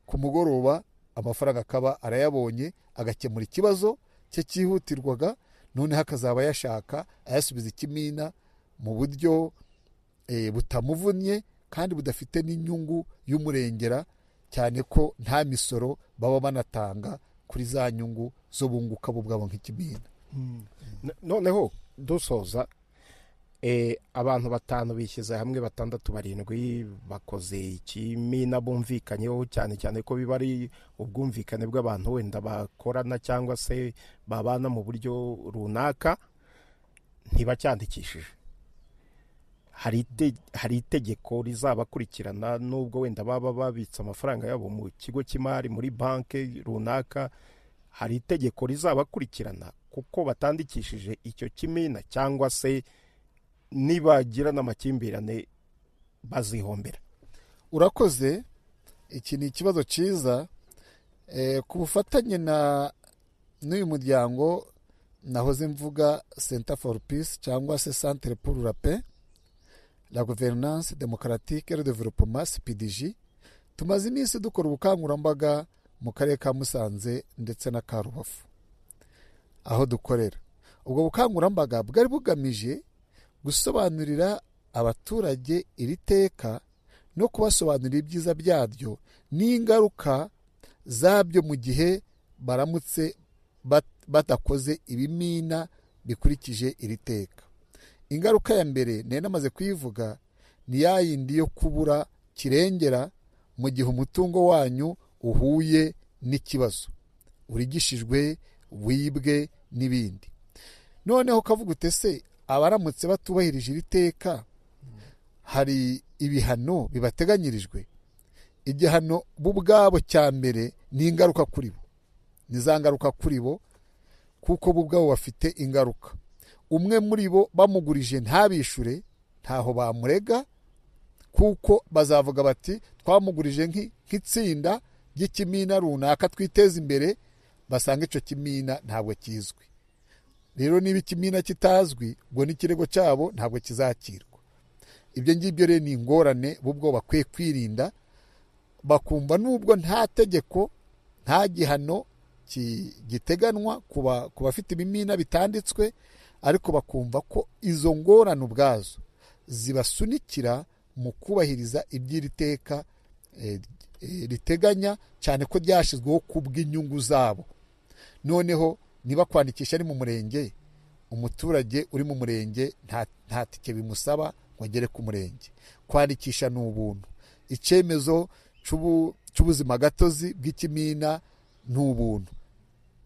ku mugoroba amafaranga akaba arayabonye, agakemura ikibazo cye cyihutirwaga, noneho akazaba yashaka ayasubiza ikimina mu buryo butamuvunnye kandi budafite n'inyungu y'umurengera, cyane ko nta misoro baba banatanga kuri za nyungu zo bunguka bo ubwabo nk'ikimina. Noneho dusoza, abantu 5 bishyize hamwe, 6 7 bakoze ikimina bumvikanyeho, cyane cyane ko biba ari ubwumvikane bw'abantu wenda bakorana cyangwa se babana mu buryo runaka, ntibacyandikishije. Hari itegeko rizabakurikirana nubwo wenda baba babitsa amafaranga yabo mu kigo cy'imari muri banki runaka, hari itegeko rizabakurikirana kuko batandikishije icyo kimina, cyangwa se nibagira n'amakimbirane bazihombera? Urakoze. Iki ni ikibazo cyiza. Ku bufatanye n'uyu muryango nahoze mvuga Center for Peace cyangwa se Centre pour la Paix, la Gouvernance Démocratique et le Développement CPDG, tumaze iminsi dukora ubukangurambaga mu karere ka Musanze ndetse na ka Rubavu aho dukorera. Ubwo bukangurambaga bwari bugamije gusobanurira abaturage iri teka no kubasobanurira ibyiza byaryo n'ingaruka zabyo mu gihe baramutse badakoze ibimina bikurikije iri teka. Ingaruka ya mbere nari namaze kuyivuga, ni ya yindi yo kubura kirengera mu gihe umutungo wanyu uhuye n'ikibazo, urigishijwe, wibwe n'ibindi. Noneho ukavuga utese abaramutse batubahirije iri teka hari ibihano bibateganyirijwe. Igihano bo ubwabo cya mbere ni ingaruka kuri bo, ni za ngaruka kuri bo, kuko bo ubwabo bafite ingaruka. Umwe muri bo bamugurije ntabishure, ntaho bamurega, kuko bazavuga bati twamugurije nk'itsinda ry'ikimina runaka twiteza imbere, basanga icyo kimina ntabwo kizwi. Rero niba ikimina kitazwi, ubwo n'ikirego cyabo ntabwo kizakirwa. Ibyo ngibyo rero ni ingorane bo ubwo bakwiye kwirinda, bakumva nubwo nta tegeko, nta gihano giteganwa ku bafite ibimina bitanditswe, ariko bakumva ko izo ngorane ubwazo zibasunikira mu kubahiriza iby'iri teka riteganya, cyane ko ryashyizweho ku bw'inyungu zabo. Noneho niba kwandikisha ari mu murenge, umuturage uri mu murenge nta tike bimusaba ngo agere ku murenge. Kwandikisha ni ubuntu. Icyemezo cy'ubuzima gatozi bw'ikimina ni ubuntu.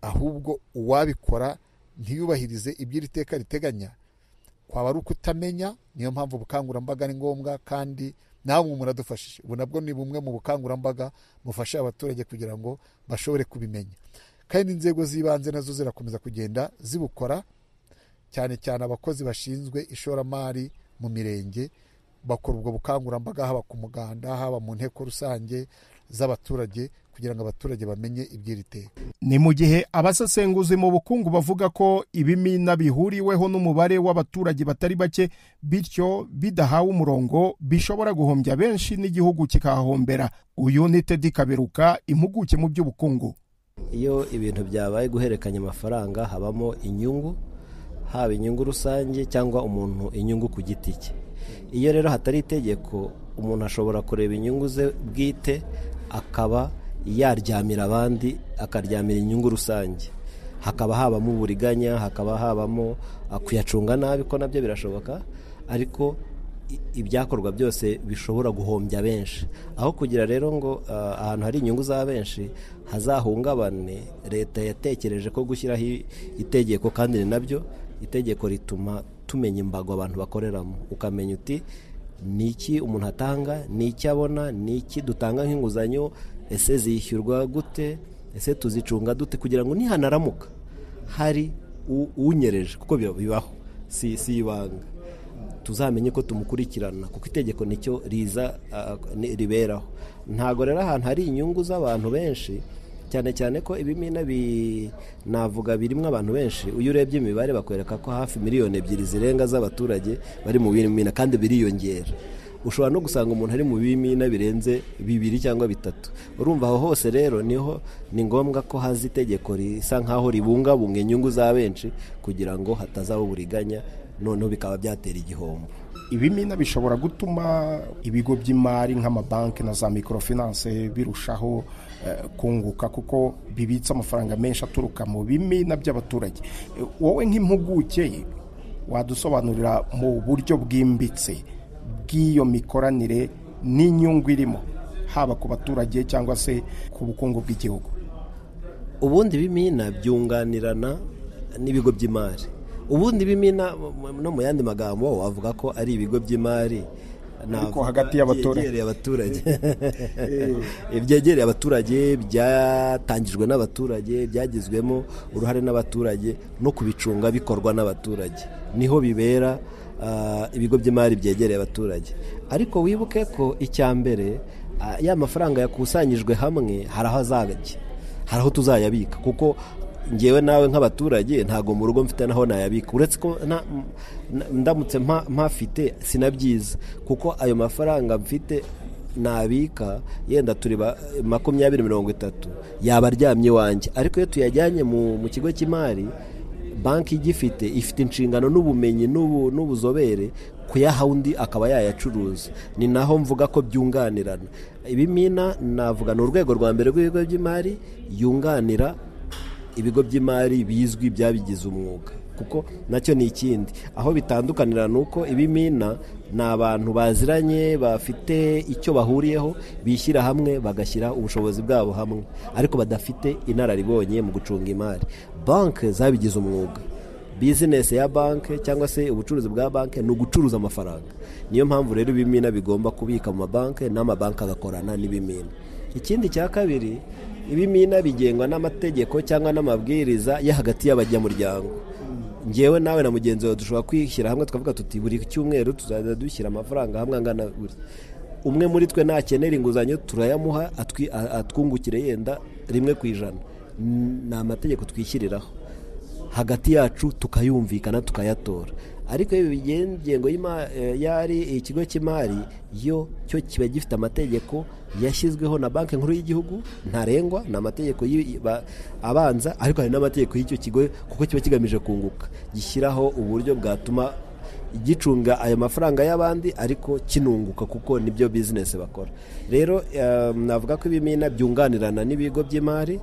Ahubwo uwabikora ntiyubahirize iby'iri teka riteganya, kwaba ari ukutamenya. Niyo mpamvu ubukangurambaga ni ngombwa, kandi namwe muradufashije. Ubu nabwo ni bumwe mu bukangurambaga bufasha abaturage kugira ngo bashobore kubimenya, kandi inzego z'ibanze nazo zirakomeza kugenda zibukora, cyane cyane abakozi bashinzwe ishoramari mu mirenge bakora ubwo bukangurambaga, haba ku muganda, haba mu nteko rusange z'abaturage, kugira ngo abaturage bamenye iby'iri teka. Ni mu gihe abasesenguzi mu bukungu bavuga ko ibimina bihuriweho n'umubare w'abaturage batari bake, bityo bidahawe umurongo bishobora guhombya benshi n'igihugu kikahahombera. Uyu ni Teddy Kaberuka, impuguke mu by'ubukungu. Iyo ibintu byabaye guhererekanya amafaranga habamo inyungu, haba inyungu rusange cyangwa umuntu inyungu ku giti cye. Iyo rero hatari itegeko, umuntu ashobora kureba inyungu ze bwite akaba yaryamira abandi, akaryamira inyungu rusange, hakaba habamo uburiganya, hakaba habamo kuyacunga nabi, ko nabyo birashoboka, ariko ibyakorwa byose bishobora guhombya benshi. Aho kugira rero ngo ahantu hari inyungu za benshi hazahungabane, leta yatekereje ko gushyiraho itegeko, kandi ni nabyo itegeko rituma tumenya imbago abantu bakoreramo, ukamenya uti ni iki umuntu atanga, ni iki abona, ni iki dutanga nk'inguzanyo, ese zishyurwa gute, ese tuzicunga dute, kugira ngo nihanaramuka hari unyereje, kuko bibaho, si ibanga, tuzamenye ko tumukurikirana, kuko itegeko nicyo riza riberaho. Ntago rero ahantu hari inyungu z'abantu benshi, cyane cyane ko ibimina navuga birimo abantu benshi, uyu urebye imibare bakwereka ko hafi 2 miliyoni zirenga z'abaturage bari mu bimina, kandi biriyongera. Ushobora no gusanga umuntu ari mu bimina birenze 2 cyangwa 3. Urumva aho hose rero niho ni ngombwa ko haza itegeko risa nkaho ribungabunga inyungu za benshi, kugira ngo hatazaho uburiganya, noneho bikaba byatera igihombo. Ibimina bishobora gutuma ibigo by'imari nk'amabanki na za microfinance birushaho kunguka, kuko bibitsa amafaranga menshi aturuka mu bimina by'abaturage. Wowe nk'impuguke wadusobanurira mu buryo bwimbitse bw'iyo mikoranire n'inyungu irimo, haba ku baturage cyangwa se ku bukungu bw'igihugu? Ubundi bimina byunganirana n'ibigo by'imari. Ubundi bimina no mu yandi magambo wavuga ko ari ibigo by'imari, ariko hagati y'abaturage, ibyegereye abaturage, byatangijwe n'abaturage, byagizwemo uruhare n'abaturage, no kubicunga bikorwa n'abaturage, niho bibera ibigo by'imari byegereye abaturage. Ariko wibuke ko icyambere ya mafaranga yakusanyijwe hamwe hari aho azajya, hari aho tuzayabika, kuko ngewe nawe nk'abaturage ntago mu rugo mfite naho nayabika, uretse ko ndamutse mpafite sinabyiza, kuko ayo mafaranga mfite nabika yenda turi 20-30 yaba aryamye wanjye. Ariko iyo tuyajyanye mu kigo cy'imari, banki igifite ifite inshingano n'ubumenyi n'ubuzobere kuyaha undi akaba yayacuruza. Ni naho mvuga ko byunganirana. Ibimina navuga ni urwego rwa mbere rw'ibigo by'imari yunganira ibigo by'imari bizwi byabigize umwuga, kuko nacyo ni ikindi. Aho bitandukanira nuko ibimina ni abantu baziranye, bafite icyo bahuriyeho, bishyira hamwe bagashyira ubushobozi bwabo hamwe, ariko badafite inararibonye mu gucunga imari. Banki zabigize umwuga, bizinesi ya banki cyangwa se ubucuruzi bwa banki ni ugucuruza amafaranga. Niyo mpamvu rero ibimina bigomba kubika mu mabanki, n'amabanki agakorana n'ibimina. Ikindi cya kabiri, ibimina bigengwa n'amategeko cyangwa n'amabwiriza ya hagati y'abanyamuryango. Ngewe nawe na mugenzi wawe dushobora kwishyira hamwe tukavuga tuti buri cyumweru tuzajya dushyira amafaranga hamwe angana buri. Umwe muri twe nakenera inguzanyo turayamuha atwungukire yenda 1%. Ni amategeko twishyiriraho hagati yacu, tukayumvikana tukayatora. Ariko ibigengo yari ikigo cy'imari yo cyo kiba gifite amategeko yashyizweho na banki nkuru y'igihugu ntarengwa, na amategeko abanza, ariko hari n'amategeko y'icyo kigo, kuko kiba kigamije kunguka, gishyiraho uburyo bwatuma gicunga ayo mafaranga y'abandi ariko kinunguka, kuko nibyo business bakora. Rero navuga ko ibimina byunganirana n'ibigo by'imari,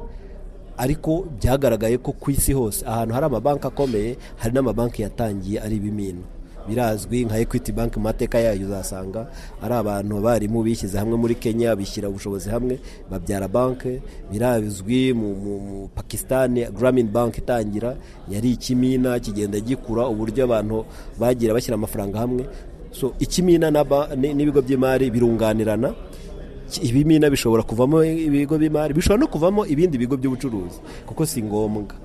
ariko byagaragaye ko ku isi hose ahantu hari amabanki akomeye hari n'amabanki yatangiye ari ibimina. Birazwi nka Equity Bank, mu mateka yayo uzasanga ari abantu barimo bishyize hamwe muri Kenya, bishyira ubushobozi hamwe babyara banki. Birazwi mu Pakistan, Grameen Bank itangira yari ikimina, kigenda gikura uburyo abantu bagira bashyira amafaranga hamwe. So ikimina n'ibigo by'imari birunganirana. Ibimina bishobora kuvamo ibigo by'imari, bishobora no kuvamo ibindi bigo by'ubucuruzi, kuko si ngombwa.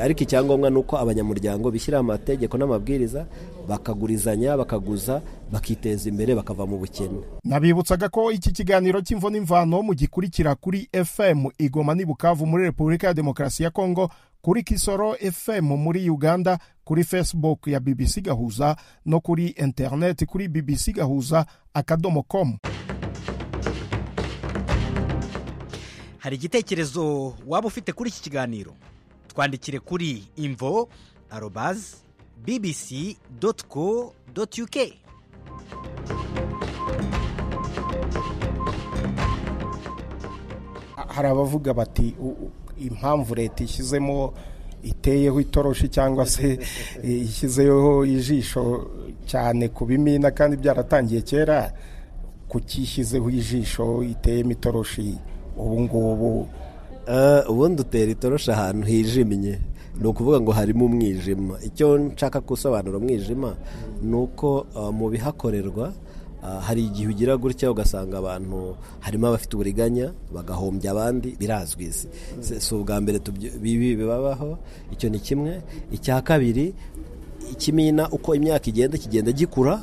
ariko icyangombwa ni uko abanyamuryango bishyiraho amategeko n'amabwiriza bakagurizanya bakaguza bakiteza imbere bakava mu bukene. Nabibutsaga ko iki kiganiro cy'imvo n'imvano mu gikurikira kuri FM Igoma ni Bukavu muri Repubulika ya Demokarasi ya Kongo, kuri Kisoro FM muri Uganda, kuri Facebook ya BBC Gahuza no kuri internet kuri bbcgahuza.com. Hari igitekerezo waba ufite kuri iki kiganiro? Twandikire kuri info@bbc.co.uk. Hari abavuga bati impamvu leta ishyizemo iteyeho itoroshi cyangwa se ishyizeho ijisho cyane ku bimina kandi byaratangiye kera, kukishyizeho ijisho iteyemo itoroshi ubu ngubu. Ubundi utera itoroshi ahantu hijimye, ni ukuvuga ngo harimo umwijima. Icyo nshaka gusobanura umwijima ni uko mu bihakorerwa hari igihe ugira gutya ugasanga abantu harimo abafite uburiganya bagahombya abandi, birazwi. Si ubwa mbere bibi bibabaho. Icyo ni kimwe. Icya kabiri, ikimina uko imyaka kigenda gikura,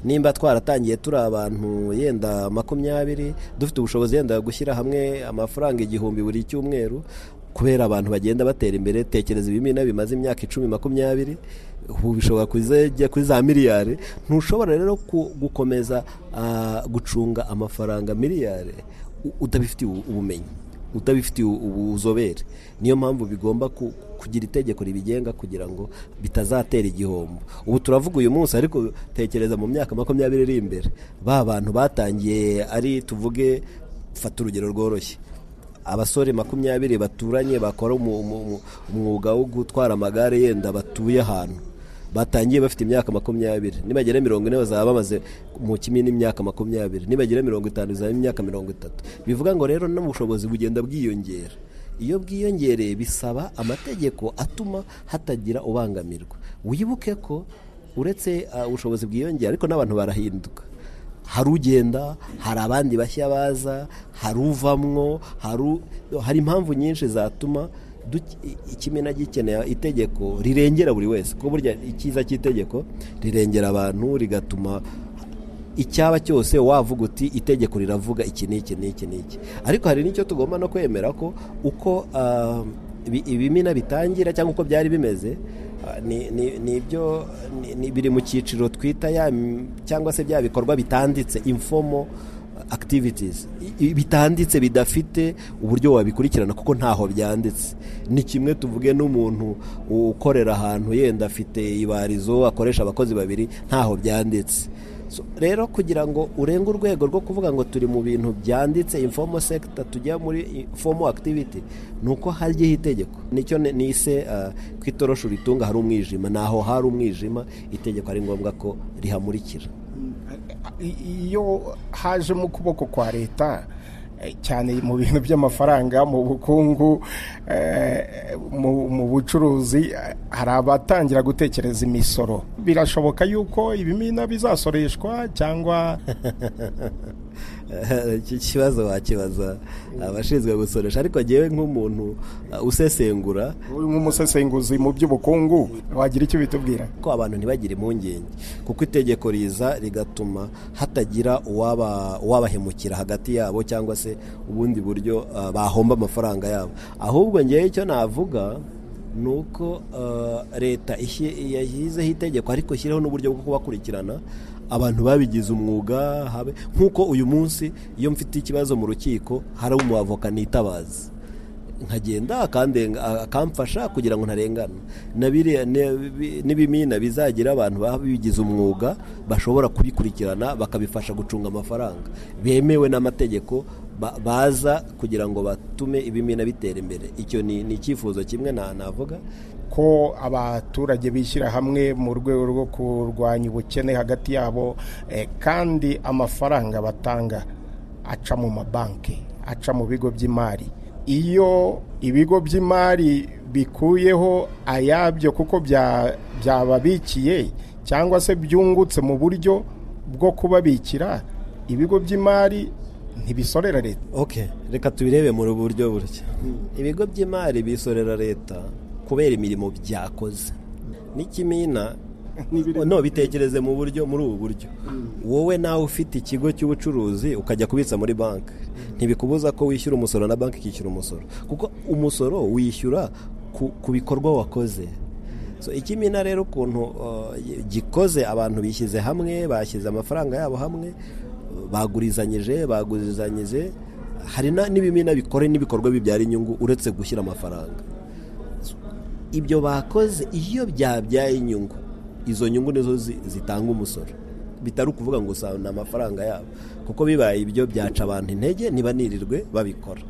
nimba twaratangiye turi abantu yenda 20 dufite ubushobozi yenda gushyira hamwe amafaranga 1000 buri cyumweru, kubera abantu bagenda batera imbere. Tekereza ibimina bimaze imyaka 10-20 ubu bishobora kujya kuri za miliyari. Ntushobora rero gukomeza gucunga amafaranga miliyari utabifitiye ubumenyi, utabifitiye ubuzobere. Niyo mpamvu bigomba kugira itegeko ribigenga kugira ngo bitazatera igihombo. Ubu turavuga uyu munsi, ariko tekereza mu myaka 20 iri imbere, ba bantu batangiye ari, tuvuge, fata urugero rworoshye, abasore 20 baturanye bakora umwuga wo gutwara amagare, yenda batuye ahantu, batangiye bafite imyaka 20, nibagera 40 bazaba bamaze mu kimini imyaka 20, nibagera 50 bazaba imyaka 30. Bivuga ngo rero n'ubushobozi bugenda bwiyongera. Iyo bwiyongereye bisaba amategeko atuma hatagira ubangamirwa. Wibuke ko uretse ubushobozi bwiyongera, ariko n'abantu barahinduka. Hari ugenda, hari abandi bashya baza, hari uvamwo, hari impamvu nyinshi zatuma ikimina gikeneye itegeko rirengera buri wese. Ko burya ikiza cy'itegeko rirengera abantu, rigatuma icyaba cyose wavuga uti itegeko riravuga iki n'iki. Ariko hari n'icyo tugomba no kwemera ko uko ibimina bitangira cyangwa uko byari bimeze, nibyo biri mu cyiciro twita cyangwa se bya bikorwa bitanditse, informal activities, bitanditse bidafite uburyo wabikurikirana kuko ntaho byanditse. Ni kimwe tuvuge n'umuntu ukorera ahantu yenda afite ibarizo, akoresha abakozi 2, ntaho byanditse. Rero kugira ngo urenge urwego rwo kuvuga ngo turi mu bintu byanditse informal sector tujya muri formal activity, nuko hariho itegeko. Nicyo nise kwitorosha ritunga hari umwijima, naho hari umwijima itegeko ari ngombwa ko rihamurikira. Iyo haje mu kuboko kwa leta cyane mu bintu by'amafaranga, mu bukungu, mu bucuruzi, hari abatangira gutekereza imisoro. Birashoboka yuko ibimina bizasoreshwa cyangwa iki kibazo wakibaza abashinzwe gusoresha. Ariko ngewe nk'umuntu usesengura, nk'umusesenguzi mu by'ubukungu, wagira icyo bitubwira ko abantu ntibagire impungenge, kuko itegeko riza rigatuma hatagira uwabahemukira hagati yabo cyangwa se ubundi buryo bahomba amafaranga yabo. Ahubwo ngewe icyo navuga nuko leta yashyizeho itegeko, ariko ishyireho n'uburyo bwo kubakurikirana abantu babigize umwuga. Nk'uko uyu munsi iyo mfite ikibazo mu rukiko hari umuavoka nitabaza, nkagenda akamfasha kugira ngo ntarengana. N'ibimina bizagira abantu babigize umwuga bashobora kubikurikirana bakabifasha gucunga amafaranga, bemewe n'amategeko, baza kugira ngo batume ibimina bitera imbere. Icyo ni icyifuzo kimwe navuga ko abaturage bishyira hamwe mu rwego rwo kurwanya ubukene hagati yabo, kandi amafaranga batanga aca mu mabanki, aca mu bigo by'imari. Iyo ibigo by'imari bikuyeho ayabyo kuko byababikiye cyangwa se byungutse mu buryo bwo kubabikira, ibigo by'imari ntibisorera leta. Reka tubirebe mu buryo buryo. Ibigo by'imari bisorera leta kubera imirimo byakoze. N'ikimina no bitekereze muri ubu buryo. Wowe nawe ufite ikigo cy'ubucuruzi ukajya kubitsa muri banki, ntibikubuza ko wishyura umusoro na banki ikishyura umusoro, kuko umusoro wishyura ku bikorwa wakoze. So ikimina rero ukuntu gikoze, abantu bishyize hamwe, bashyize amafaranga yabo hamwe, bagurizanyije, hari n'ibimina bikore n'ibikorwa bibyara inyungu uretse gushyira amafaranga. Ibyo bakoze iyo byabyaye inyungu, izo nyungu nizo zitanga umusoro, bitari ukuvuga ngo usana amafaranga yabo, kuko bibaye ibyo byaca abantu intege niba nirirwe babikora.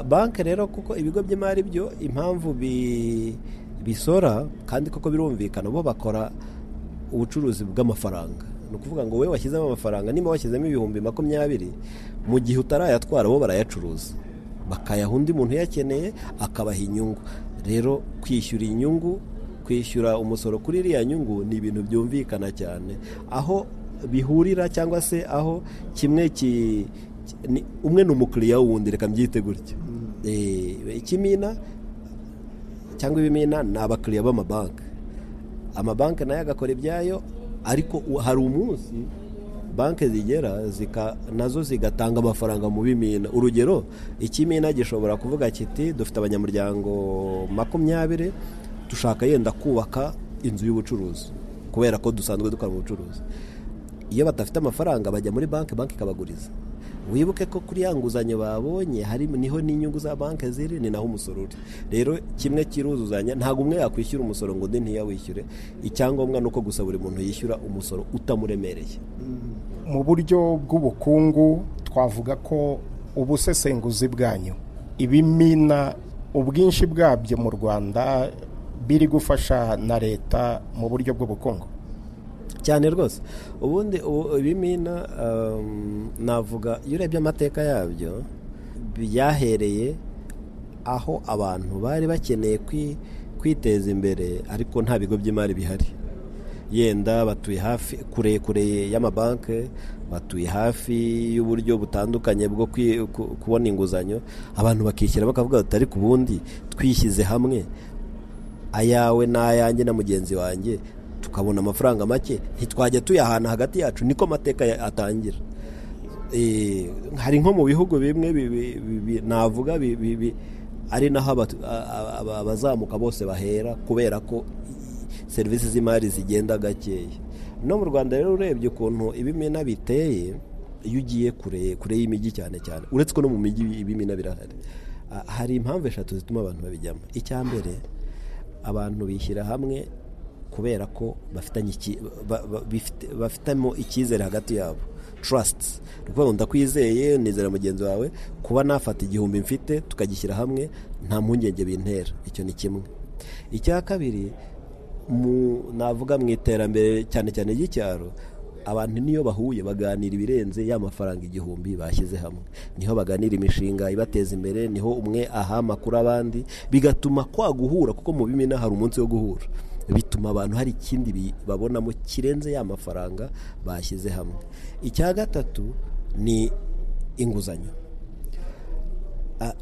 Banki rero kuko ibigo by'imari byo impamvu bisora kandi koko birumvikana, bo bakora ubucuruzi bw'amafaranga. Ni ukuvuga ngo wowe washyizemo amafaranga, niba washyizemo 20,000 mu gihe utarayatwara bo barayacuruza bakayaha undi muntu yakeneye akabaha inyungu. Rero kwishyura inyungu, kwishyura umusoro kuri iriya nyungu ni ibintu byumvikana cyane. Aho bihurira cyangwa se aho kimwe umwe ni umukiriya wundi, reka mbyite gutya. Ikimina cyangwa ibimina ni abakiriya b'amabanki. Amabanki nayo agakora ibyayo, ariko hari umunsi banki zigera nazo zigatanga amafaranga mu bimina. Urugero, ikimina gishobora kuvuga kiti dufite abanyamuryango 20, dushaka yenda kubaka inzu y'ubucuruzi kubera ko dusanzwe dukora mu bucuruzi. Iyo batafite amafaranga bajya muri banki ikabaguriza. Wibuke ko kuri ya nguzanyo babonye niho n'inyungu za banki ziri, ni naho umusoro uri. Rero kimwe kiruzuzanya, ntabwo umwe yakwishyura umusoro ngo undi ntiyawishyure. Icyangombwa nuko gusa buri muntu yishyura umusoro utamuremereye. Mu buryo bw'ubukungu twavuga ko ubusesenguzi bwanyu, ibimina ubwinshi bwabyo mu Rwanda biri gufasha na leta mu buryo bw'ubukungu cyane rwose. Ubundi ibimina navuga iyo urebye amateka yabyo, byahereye aho abantu bari bakeneye kwiteza imbere, ariko nta bigo by'imari bihari. Yenda batuye hafi kure y'amabanki, batuye hafi y'uburyo butandukanye bwo kubona inguzanyo. Abantu bakishyira bakavuga bati ariko ubundi twishyize hamwe, ayawe n'ayanjye na mugenzi wanjye, tukabona amafaranga make, ntitwajya tuyahana hagati yacu. Niko amateka atangira. Hari nko mu bihugu bimwe navuga ari naho abazamuka bose bahera, kubera ko serivisi z'imari zigenda gakeya. No mu Rwanda rero urebye ukuntu ibimina biteye, iyo ugiye kure y'imijyi cyane, uretse ko no mu mijyi ibimina birahari, hari impamvu 3 zituma abantu babijyamo. Icya mbere, abantu bishyira hamwe kubera ko bafitemo icyizere hagati yabo, trust. Rukuvuga ndakwizeye, nizera mugenzi wawe, kuba nafata 1000 mfite tukagishyira hamwe nta mpungenge bintera. Icyo ni kimwe. Icya kabiri, navuga mu iterambere cyane ry'icyaro, abantu niyo bahuye baganira ibirenze ya mafaranga 1000 bashyize hamwe. Niho baganira imishinga ibateza imbere, niho umwe aha makuru abandi, bigatuma guhura, kuko mu bimina hari umunsi wo guhura. Bituma abantu hari ikindi babonamo kirenze ya mafaranga bashyize hamwe. Icya gatatu ni inguzanyo.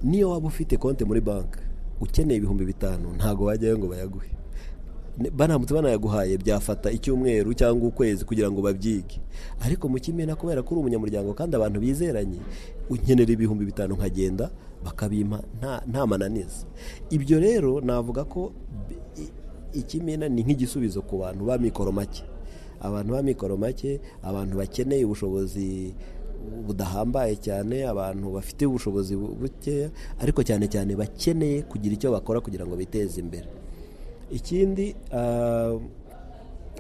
Niyo waba ufite konti muri banki ukeneye 5,000, ntago wajyayo ngo bayaguhe. Banamutse banayaguhaye byafata icyumweru cyangwa ukwezi kugira ngo babyige. Ariko mu kimina kubera ko uri umunyamuryango kandi abantu bizeranye, unkenera 5,000 nkagenda bakabimpa nta mananiza. Ibyo rero navuga ko ikimina ni nk'igisubizo ku bantu ba mikoro make. Abantu ba mikoro make, abantu bakeneye ubushobozi budahambaye cyane, abantu bafite ubushobozi bukeya, ariko cyane bakeneye kugira icyo bakora kugira ngo biteze imbere. Ikindi,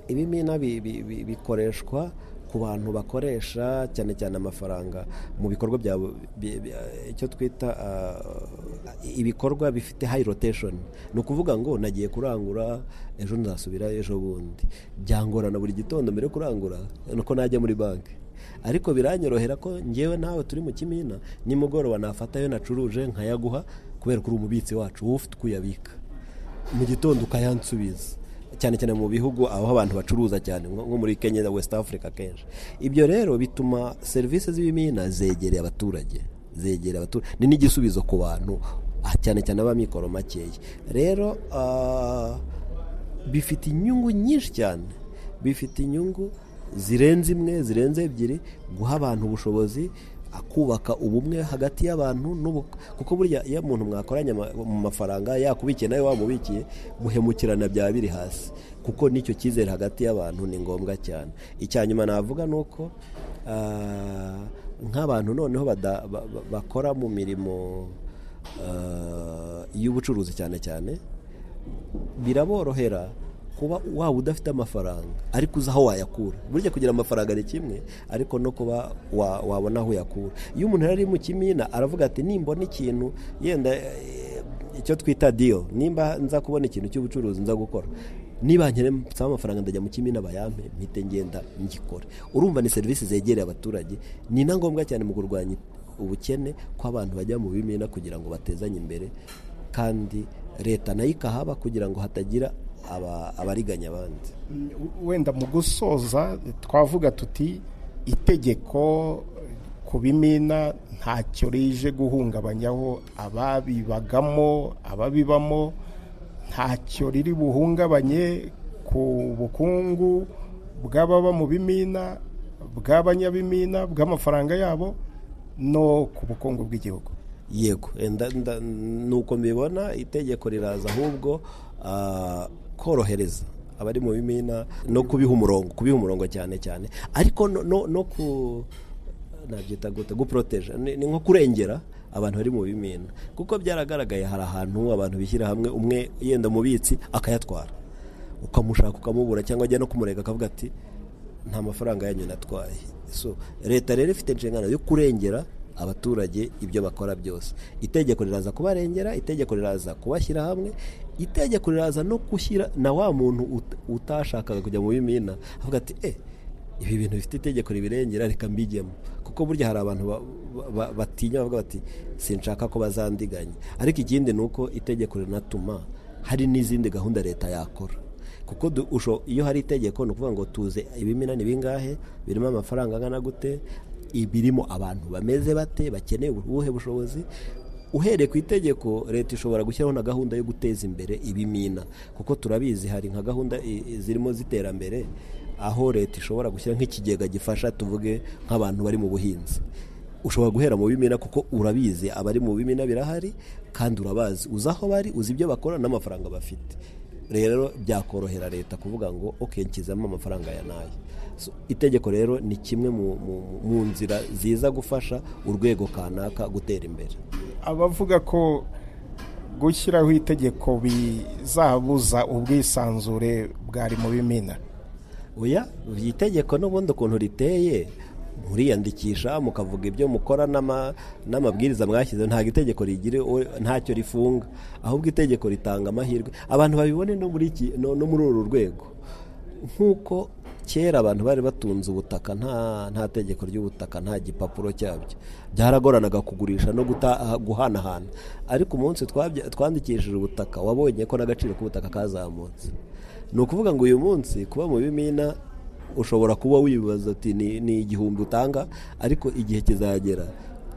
ibimina bikoreshwa ku bantu bakoresha cyane amafaranga mu bikorwa byabo, icyo twita ibikorwa bifite high rotation. Ni ukuvuga ngo nagiye kurangura, ejo nzasubira ejo bundi, byangorana buri gitondo mbere yo kurangura nuko najya muri banki. Ariko biranyorohera ko ngewe nawe turi mu kimina, nimugoroba nafatayo nacuruje nkayaguha, kubera ko uri umubitsi wacu, wowe ufite kuyabika, mu gitondo ukayansubiza. Cyane mu bihugu aho abantu bacuruza cyane, nko muri Kenya na West Africa kenshi. Ibyo rero bituma serivisi z'ibimina zegereye abaturage. Ni n'igisubizo ku bantu cyane cyane ab'amikoro makeya. Rero bifite inyungu nyinshi cyane, bifite inyungu zirenze imwe, zirenze ebyiri, guha abantu ubushobozi, akubaka ubumwe hagati y'abantu kuko burya iyo umuntu mwakoranye mu mafaranga yakubikiye nawe wamubikiye, guhemukirana byaba biri hasi, kuko nicyo cyizere hagati y'abantu ni ngombwa cyane. Icyanyuma navuga nuko nk'abantu noneho bakora mu mirimo y'ubucuruzi cyane cyane, biraborohera kuba waba udafite amafaranga ariko uzi aho wayakura. Burya kugira amafaranga ni kimwe, ariko no kuba wabona aho uyakura. Iyo umuntu ari mu kimina aravuga ati nimbona ikintu yenda icyo twita deal, nimba nza kubona ikintu cy'ubucuruzi nza gukora, niba nkene nsaba amafaranga ndajya mu kimina bayampe mpite ngenda ngikore. Urumva ni serivisi zegereye abaturage. Ni na ngombwa cyane mu kurwanya ubukene ko abantu bajya mu bimina kugira ngo batezanye imbere, kandi leta nayo ikahaba kugira ngo hatagira abariganya abandi. Wenda mu gusoza twavuga tuti itegeko ku bimina ntacyo rije guhungabanyaho ababibagamo, ababibamo, ntacyo riri buhungabanye ku bukungu bw'ababa mu bimina, bw'abanyabimina, bw'amafaranga yabo no ku bukungu bw'igihugu. Yego, nuko mbibona. Itegeko riraza ahubwo korohereza abari mu bimina no kubiha umurongo cyane cyane, ariko no nabyita guproteja, ni nko kurengera abantu bari mu bimina, kuko byaragaragaye hari ahantu abantu bishyira hamwe, umwe yenda mubitsi akayatwara, ukamushaka ukamubura, cyangwa ajya no kumurega akavuga ati nta mafaranga yanyu natwaye. So leta rero ifite inshingano yo kurengera abaturage ibyo bakora byose. Itegeko riraza kubarengera, itegeko riraza kubashyira hamwe, itegeko riraza no gushyira na wa muntu utashakaga kujya mu bimina avuga ati ibi bintu bifite itegeko ribirengera, reka mbijyemo. Kuko burya hari abantu batinya bavuga bati sinshaka ko bazandiganya. Ariko ikindi ni uko itegeko rinatuma hari n'izindi gahunda leta yakora, kuko iyo hari itegeko ni ukuvuga ngo tuze ibimina ni bingahe, birimo amafaranga angana gute, ibirimo abantu bameze bate, bakeneye ubuhe bushobozi. Uhereye ku itegeko, leta ishobora gushyiraho na gahunda yo guteza imbere ibimina, kuko turabizi hari nka gahunda zirimo ziterambere, aho leta ishobora gushyira nk'ikigega gifasha tuvuge nk'abantu bari mu buhinzi. Ushobora guhera mu bimina kuko urabizi abari mu bimina birahari, kandi urabazi, uzi aho bari, uzi ibyo bakora n'amafaranga bafite. Rero byakorohera leta kuvuga ngo nkizamo amafaranga ya nayo. Itegeko rero ni kimwe mu nzira ziza gufasha urwego kanaka gutera imbere. Abavuga ko gushyiraho itegeko bizabuza ubwisanzure bwari mu bimina, oya, itegeko n'ubundi ukuntu riteye, muriyandikisha mukavuga ibyo mukora n'amabwiriza mwashyizeho, ntabwo itegeko rigire ntacyo rifunga, ahubwo itegeko ritanga amahirwe abantu babibone no muri uru rwego. Nk'uko kera abantu bari batunze ubutaka, nta tegeko ry'ubutaka, nta gipapuro cyabyo, byaragoranaga kugurisha no guhanahana. Ariko umunsi twandikishije ubutaka, wabonye ko n'agaciro k'ubutaka kazamutse. Ni ukuvuga ngo uyu munsi kuba mu bimina ushobora kuba wibaza ati ni igihumbi utanga, ariko igihe kizagera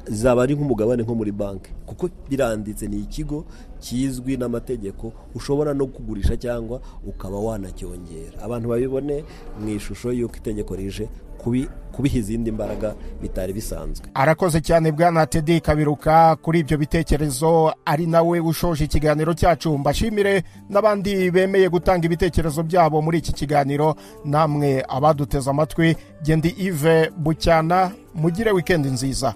zaba ari nk'umugabane nko muri banki, kuko biranditse, ni ikigo kizwi n'amategeko, ushobora no kugurisha cyangwa ukaba wanacyongera. Abantu babibone mu ishusho y'uko itegeko rije kubiha izindi mbaraga bitari bisanzwe. Arakoze cyane Bwana Teddy Kabiruka kuri ibyo bitekerezo, ari nawe ushoje ikiganiro cyacu. Mbashimire n'abandi bemeye gutanga ibitekerezo byabo muri iki kiganiro, namwe abaduteze amatwi. Gendi Yves Bucyana, mugire weekend nziza.